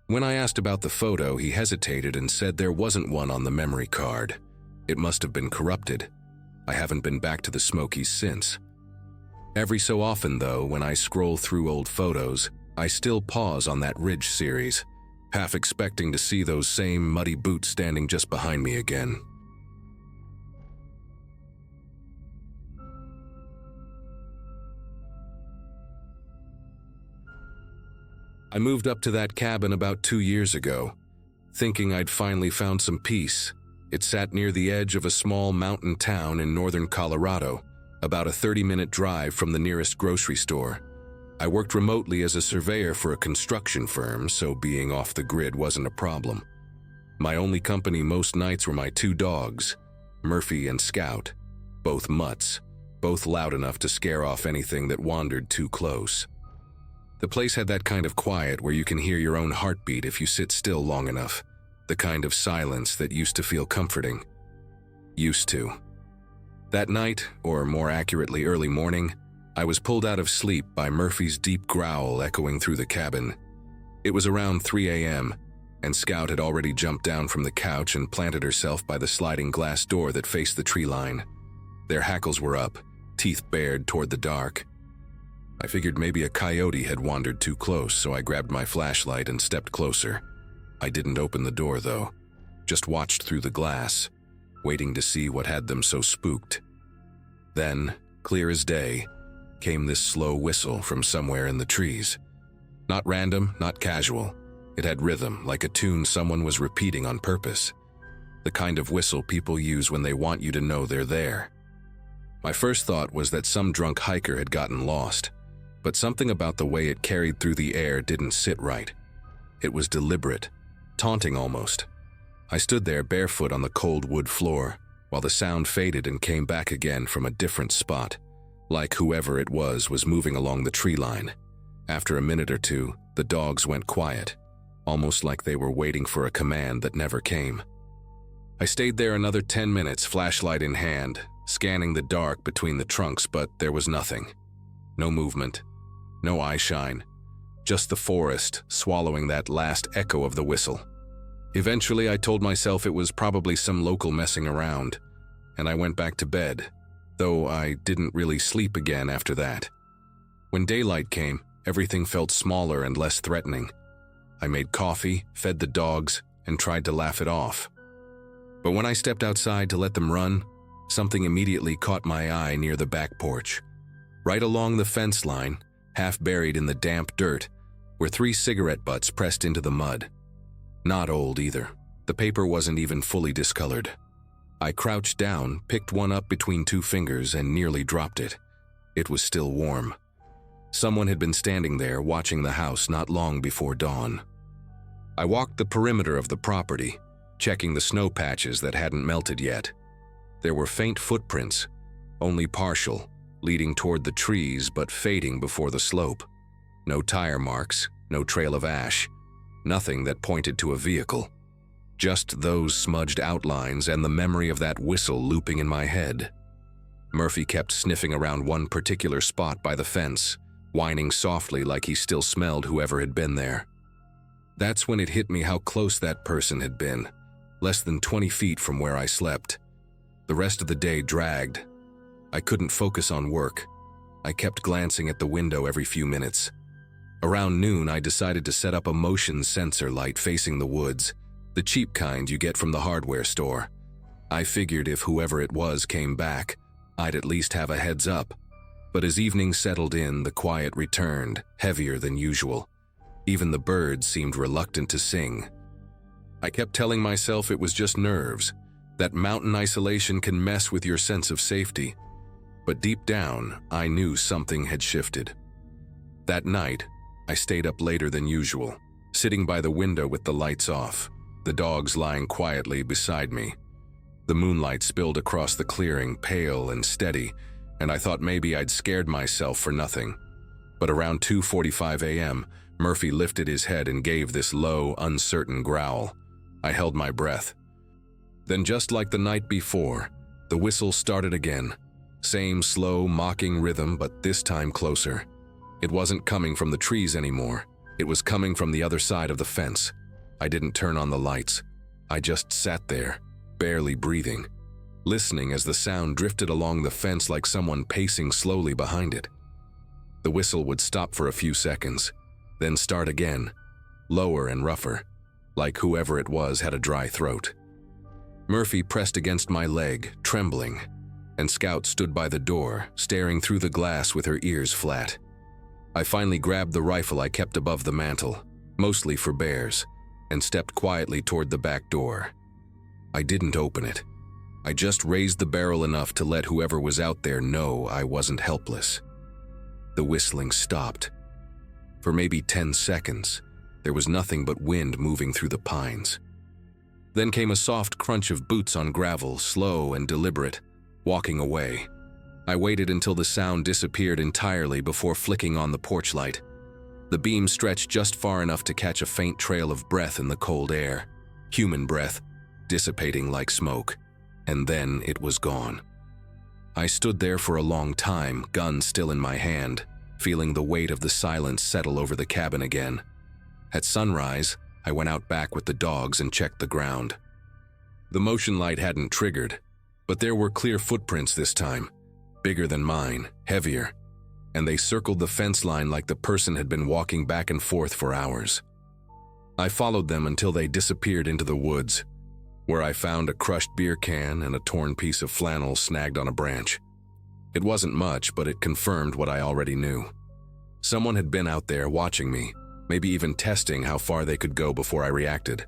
When I asked about the photo, he hesitated and said there wasn't one on the memory card. It must have been corrupted. I haven't been back to the Smokies since. Every so often, though, when I scroll through old photos, I still pause on that Ridge series, half expecting to see those same muddy boots standing just behind me again. I moved up to that cabin about 2 years ago, thinking I'd finally found some peace. It sat near the edge of a small mountain town in northern Colorado, about a 30-minute drive from the nearest grocery store. I worked remotely as a surveyor for a construction firm, so being off the grid wasn't a problem. My only company most nights were my 2 dogs, Murphy and Scout, both mutts, both loud enough to scare off anything that wandered too close. The place had that kind of quiet where you can hear your own heartbeat if you sit still long enough, the kind of silence that used to feel comforting. Used to. That night, or more accurately early morning, I was pulled out of sleep by Murphy's deep growl echoing through the cabin. It was around 3 a.m., and Scout had already jumped down from the couch and planted herself by the sliding glass door that faced the tree line. Their hackles were up, teeth bared toward the dark. I figured maybe a coyote had wandered too close, so I grabbed my flashlight and stepped closer. I didn't open the door, though, just watched through the glass, waiting to see what had them so spooked. Then, clear as day, came this slow whistle from somewhere in the trees. Not random, not casual. It had rhythm, like a tune someone was repeating on purpose. The kind of whistle people use when they want you to know they're there. My first thought was that some drunk hiker had gotten lost, but something about the way it carried through the air didn't sit right. It was deliberate, taunting almost. I stood there barefoot on the cold wood floor, while the sound faded and came back again from a different spot, like whoever it was moving along the tree line. After a minute or two, the dogs went quiet, almost like they were waiting for a command that never came. I stayed there another 10 minutes, flashlight in hand, scanning the dark between the trunks, but there was nothing. No movement. No eye shine, just the forest swallowing that last echo of the whistle. Eventually, I told myself it was probably some local messing around, and I went back to bed, though I didn't really sleep again after that. When daylight came, everything felt smaller and less threatening. I made coffee, fed the dogs, and tried to laugh it off. But when I stepped outside to let them run, something immediately caught my eye near the back porch. Right along the fence line, half buried in the damp dirt, were 3 cigarette butts pressed into the mud. Not old either. The paper wasn't even fully discolored. I crouched down, picked one up between 2 fingers, and nearly dropped it. It was still warm. Someone had been standing there watching the house not long before dawn. I walked the perimeter of the property, checking the snow patches that hadn't melted yet. There were faint footprints, only partial, leading toward the trees but fading before the slope. No tire marks, no trail of ash, nothing that pointed to a vehicle. Just those smudged outlines and the memory of that whistle looping in my head. Murphy kept sniffing around one particular spot by the fence, whining softly like he still smelled whoever had been there. That's when it hit me how close that person had been, less than 20 feet from where I slept. The rest of the day dragged. I couldn't focus on work. I kept glancing at the window every few minutes. Around noon, I decided to set up a motion sensor light facing the woods, the cheap kind you get from the hardware store. I figured if whoever it was came back, I'd at least have a heads up. But as evening settled in, the quiet returned, heavier than usual. Even the birds seemed reluctant to sing. I kept telling myself it was just nerves, that mountain isolation can mess with your sense of safety. But deep down, I knew something had shifted. That night, I stayed up later than usual, sitting by the window with the lights off, the dogs lying quietly beside me. The moonlight spilled across the clearing, pale and steady, and I thought maybe I'd scared myself for nothing. But around 2:45 a.m., Murphy lifted his head and gave this low, uncertain growl. I held my breath. Then, just like the night before, the whistle started again. Same slow, mocking rhythm, but this time closer. It wasn't coming from the trees anymore. It was coming from the other side of the fence. I didn't turn on the lights. I just sat there, barely breathing, listening as the sound drifted along the fence like someone pacing slowly behind it. The whistle would stop for a few seconds, then start again, lower and rougher, like whoever it was had a dry throat. Murphy pressed against my leg, trembling, and Scout stood by the door, staring through the glass with her ears flat. I finally grabbed the rifle I kept above the mantel, mostly for bears, and stepped quietly toward the back door. I didn't open it. I just raised the barrel enough to let whoever was out there know I wasn't helpless. The whistling stopped. For maybe 10 seconds, there was nothing but wind moving through the pines. Then came a soft crunch of boots on gravel, slow and deliberate, walking away. I waited until the sound disappeared entirely before flicking on the porch light. The beam stretched just far enough to catch a faint trail of breath in the cold air, human breath, dissipating like smoke, and then it was gone. I stood there for a long time, gun still in my hand, feeling the weight of the silence settle over the cabin again. At sunrise, I went out back with the dogs and checked the ground. The motion light hadn't triggered, but there were clear footprints this time, bigger than mine, heavier, and they circled the fence line like the person had been walking back and forth for hours. I followed them until they disappeared into the woods, where I found a crushed beer can and a torn piece of flannel snagged on a branch. It wasn't much, but it confirmed what I already knew. Someone had been out there watching me, maybe even testing how far they could go before I reacted.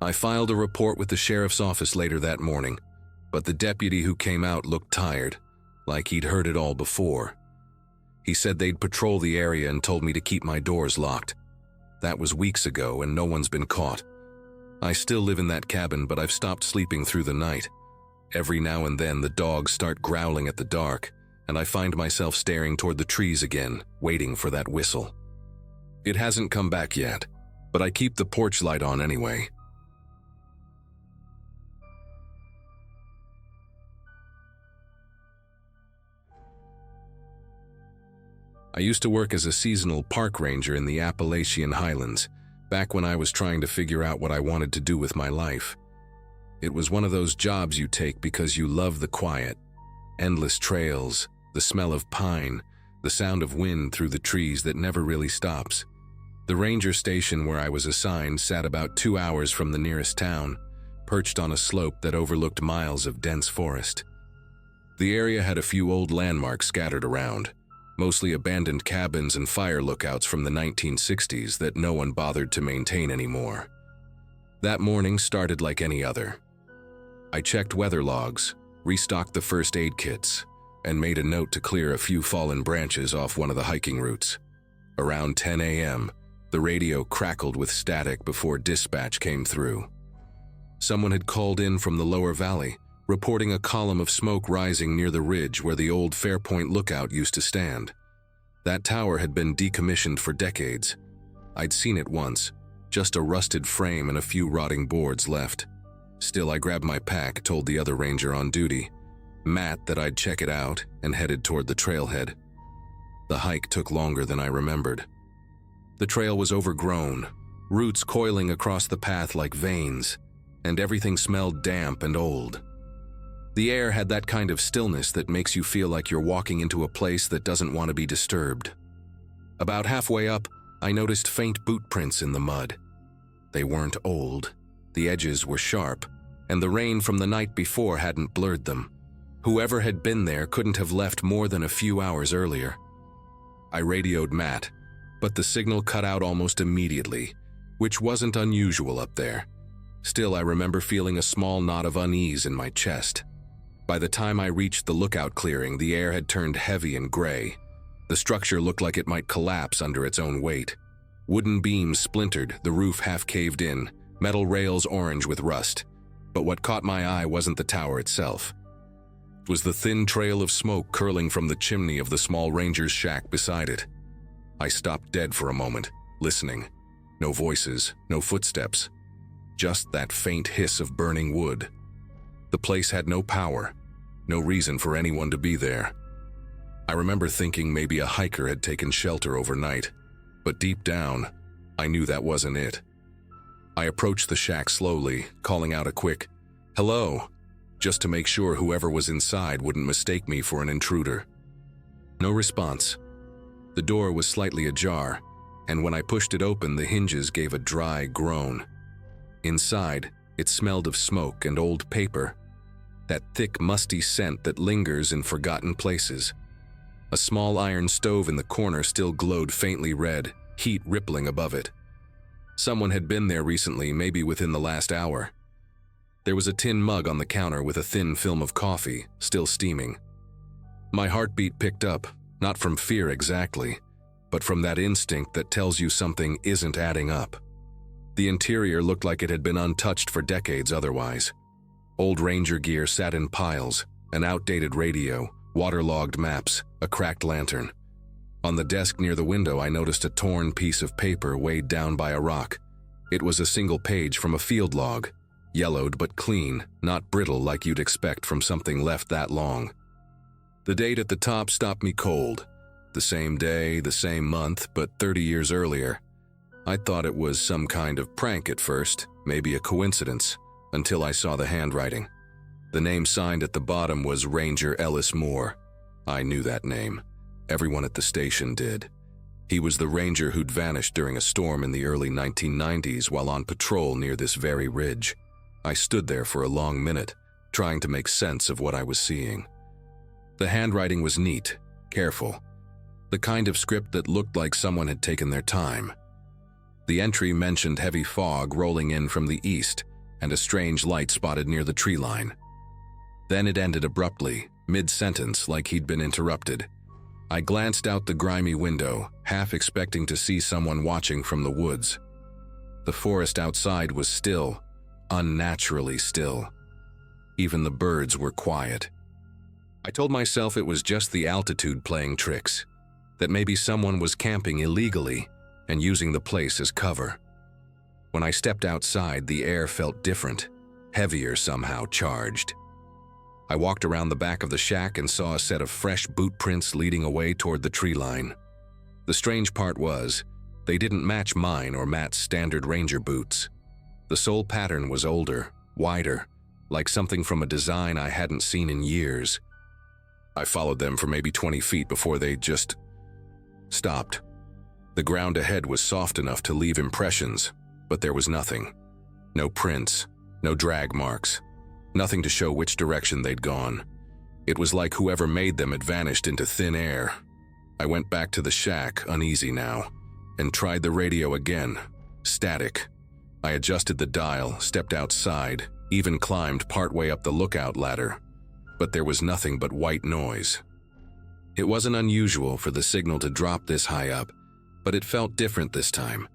I filed a report with the sheriff's office later that morning, but the deputy who came out looked tired, like he'd heard it all before. He said they'd patrol the area and told me to keep my doors locked. That was weeks ago and no one's been caught. I still live in that cabin, but I've stopped sleeping through the night. Every now and then the dogs start growling at the dark, and I find myself staring toward the trees again, waiting for that whistle. It hasn't come back yet, but I keep the porch light on anyway. I used to work as a seasonal park ranger in the Appalachian Highlands, back when I was trying to figure out what I wanted to do with my life. It was one of those jobs you take because you love the quiet, endless trails, the smell of pine, the sound of wind through the trees that never really stops. The ranger station where I was assigned sat about 2 hours from the nearest town, perched on a slope that overlooked miles of dense forest. The area had a few old landmarks scattered around, mostly abandoned cabins and fire lookouts from the 1960s that no one bothered to maintain anymore. That morning started like any other. I checked weather logs, restocked the first aid kits, and made a note to clear a few fallen branches off one of the hiking routes. Around 10 a.m., the radio crackled with static before dispatch came through. Someone had called in from the lower valley, reporting a column of smoke rising near the ridge where the old Fairpoint lookout used to stand. That tower had been decommissioned for decades. I'd seen it once, just a rusted frame and a few rotting boards left. Still, I grabbed my pack, told the other ranger on duty, Matt, that I'd check it out, and headed toward the trailhead. The hike took longer than I remembered. The trail was overgrown, roots coiling across the path like veins, and everything smelled damp and old. The air had that kind of stillness that makes you feel like you're walking into a place that doesn't want to be disturbed. About halfway up, I noticed faint boot prints in the mud. They weren't old, the edges were sharp, and the rain from the night before hadn't blurred them. Whoever had been there couldn't have left more than a few hours earlier. I radioed Matt, but the signal cut out almost immediately, which wasn't unusual up there. Still, I remember feeling a small knot of unease in my chest. By the time I reached the lookout clearing, the air had turned heavy and gray. The structure looked like it might collapse under its own weight. Wooden beams splintered, the roof half caved in, metal rails orange with rust. But what caught my eye wasn't the tower itself. It was the thin trail of smoke curling from the chimney of the small ranger's shack beside it. I stopped dead for a moment, listening. No voices, no footsteps. Just that faint hiss of burning wood. The place had no power, no reason for anyone to be there. I remember thinking maybe a hiker had taken shelter overnight, but deep down, I knew that wasn't it. I approached the shack slowly, calling out a quick, "Hello," just to make sure whoever was inside wouldn't mistake me for an intruder. No response. The door was slightly ajar, and when I pushed it open, the hinges gave a dry groan. Inside, it smelled of smoke and old paper, that thick, musty scent that lingers in forgotten places. A small iron stove in the corner still glowed faintly red, heat rippling above it. Someone had been there recently, maybe within the last hour. There was a tin mug on the counter with a thin film of coffee, still steaming. My heartbeat picked up, not from fear exactly, but from that instinct that tells you something isn't adding up. The interior looked like it had been untouched for decades otherwise. Old ranger gear sat in piles, an outdated radio, waterlogged maps, a cracked lantern. On the desk near the window, I noticed a torn piece of paper weighed down by a rock. It was a single page from a field log, yellowed but clean, not brittle like you'd expect from something left that long. The date at the top stopped me cold. The same day, the same month, but 30 years earlier. I thought it was some kind of prank at first, maybe a coincidence, until I saw the handwriting. The name signed at the bottom was Ranger Ellis Moore. I knew that name. Everyone at the station did. He was the ranger who'd vanished during a storm in the early 1990s while on patrol near this very ridge. I stood there for a long minute, trying to make sense of what I was seeing. The handwriting was neat, careful, the kind of script that looked like someone had taken their time. The entry mentioned heavy fog rolling in from the east and a strange light spotted near the tree line. Then it ended abruptly, mid-sentence, like he'd been interrupted. I glanced out the grimy window, half expecting to see someone watching from the woods. The forest outside was still, unnaturally still. Even the birds were quiet. I told myself it was just the altitude playing tricks, that maybe someone was camping illegally and using the place as cover. When I stepped outside, the air felt different, heavier somehow, charged. I walked around the back of the shack and saw a set of fresh boot prints leading away toward the tree line. The strange part was, they didn't match mine or Matt's standard ranger boots. The sole pattern was older, wider, like something from a design I hadn't seen in years. I followed them for maybe 20 feet before they just stopped. The ground ahead was soft enough to leave impressions, but there was nothing. No prints, no drag marks. Nothing to show which direction they'd gone. It was like whoever made them had vanished into thin air. I went back to the shack, uneasy now, and tried the radio again. Static. I adjusted the dial, stepped outside, even climbed partway up the lookout ladder. But there was nothing but white noise. It wasn't unusual for the signal to drop this high up, but it felt different this time.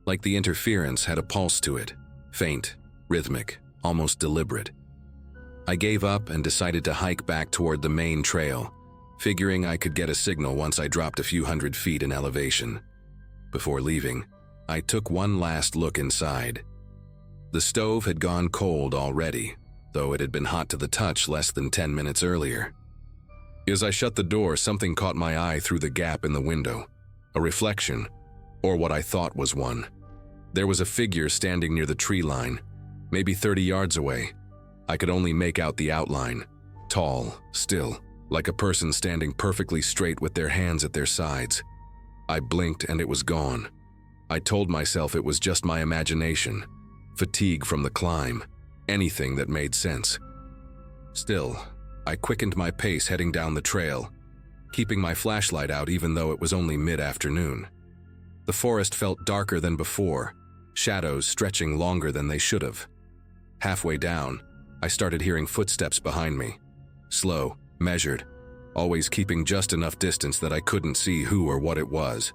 Like the interference had a pulse to it. Faint, rhythmic, almost deliberate. I gave up and decided to hike back toward the main trail, figuring I could get a signal once I dropped a few hundred feet in elevation. Before leaving, I took one last look inside. The stove had gone cold already, though it had been hot to the touch less than 10 minutes earlier. As I shut the door, something caught my eye through the gap in the window. A reflection, or what I thought was one. There was a figure standing near the tree line, maybe 30 yards away. I could only make out the outline, tall, still, like a person standing perfectly straight with their hands at their sides. I blinked and it was gone. I told myself it was just my imagination, fatigue from the climb, anything that made sense. Still, I quickened my pace heading down the trail, keeping my flashlight out even though it was only mid-afternoon. The forest felt darker than before, shadows stretching longer than they should have. Halfway down, I started hearing footsteps behind me. Slow, measured, always keeping just enough distance that I couldn't see who or what it was.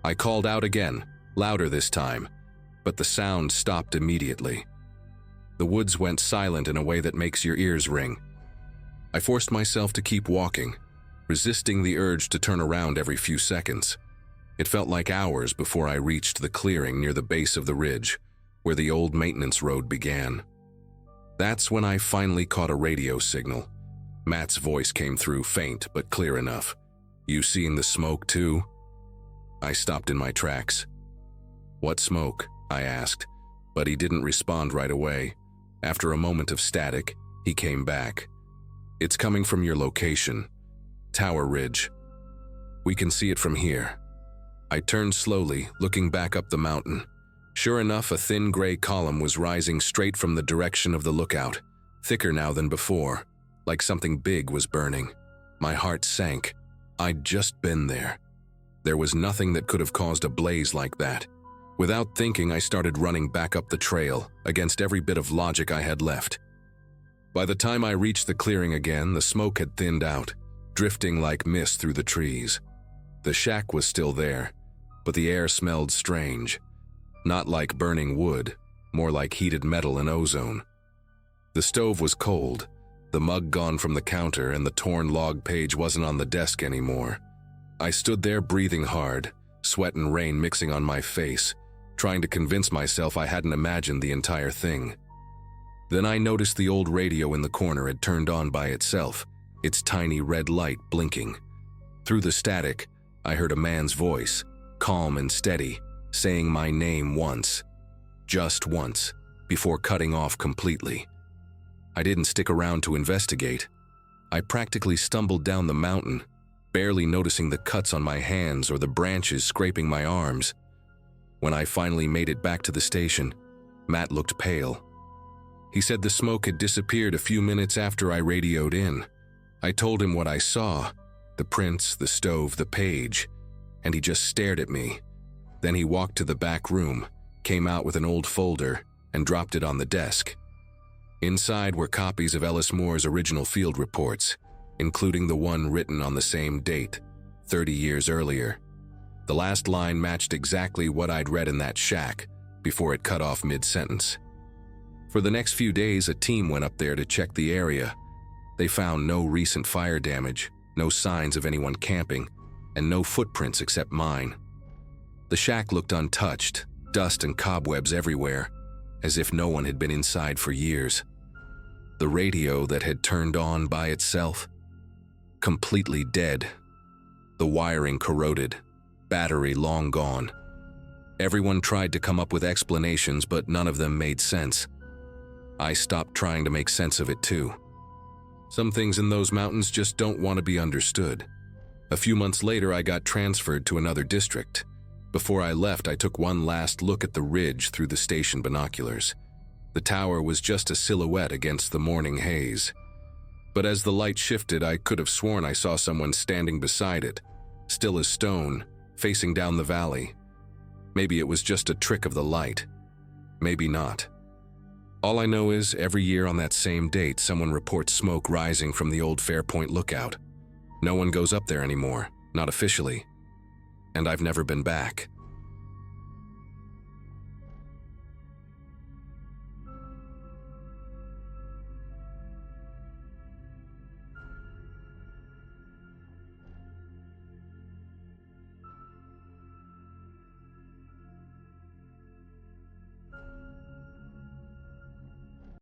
I called out again, louder this time, but the sound stopped immediately. The woods went silent in a way that makes your ears ring. I forced myself to keep walking, resisting the urge to turn around every few seconds. It felt like hours before I reached the clearing near the base of the ridge, where the old maintenance road began. That's when I finally caught a radio signal, Matt's voice came through, faint but clear enough. "You seen the smoke too?" I stopped in my tracks. "What smoke?" I asked, but he didn't respond right away. After a moment of static, he came back. "It's coming from your location, Tower Ridge. We can see it from here." I turned slowly, looking back up the mountain. Sure enough, a thin gray column was rising straight from the direction of the lookout, thicker now than before, like something big was burning. My heart sank. I'd just been there. There was nothing that could have caused a blaze like that. Without thinking, I started running back up the trail, against every bit of logic I had left. By the time I reached the clearing again, the smoke had thinned out, drifting like mist through the trees. The shack was still there, but the air smelled strange. Not like burning wood, more like heated metal and ozone. The stove was cold, the mug gone from the counter, and the torn log page wasn't on the desk anymore. I stood there breathing hard, sweat and rain mixing on my face, trying to convince myself I hadn't imagined the entire thing. Then I noticed the old radio in the corner had turned on by itself, its tiny red light blinking. Through the static, I heard a man's voice, calm and steady, saying my name once. Just once, before cutting off completely. I didn't stick around to investigate. I practically stumbled down the mountain, barely noticing the cuts on my hands or the branches scraping my arms. When I finally made it back to the station, Matt looked pale. He said the smoke had disappeared a few minutes after I radioed in. I told him what I saw, the prints, the stove, the page, and he just stared at me. Then he walked to the back room, came out with an old folder, and dropped it on the desk. Inside were copies of Ellis Moore's original field reports, including the one written on the same date, 30 years earlier. The last line matched exactly what I'd read in that shack, before it cut off mid-sentence. For the next few days, a team went up there to check the area. They found no recent fire damage, no signs of anyone camping, and no footprints except mine. The shack looked untouched, dust and cobwebs everywhere, as if no one had been inside for years. The radio that had turned on by itself, completely dead. The wiring corroded, battery long gone. Everyone tried to come up with explanations, but none of them made sense. I stopped trying to make sense of it too. Some things in those mountains just don't want to be understood. A few months later, I got transferred to another district. Before I left, I took one last look at the ridge through the station binoculars. The tower was just a silhouette against the morning haze. But as the light shifted, I could have sworn I saw someone standing beside it, still as stone, facing down the valley. Maybe it was just a trick of the light. Maybe not. All I know is, every year on that same date, someone reports smoke rising from the old Fairpoint lookout. No one goes up there anymore, not officially. And I've never been back.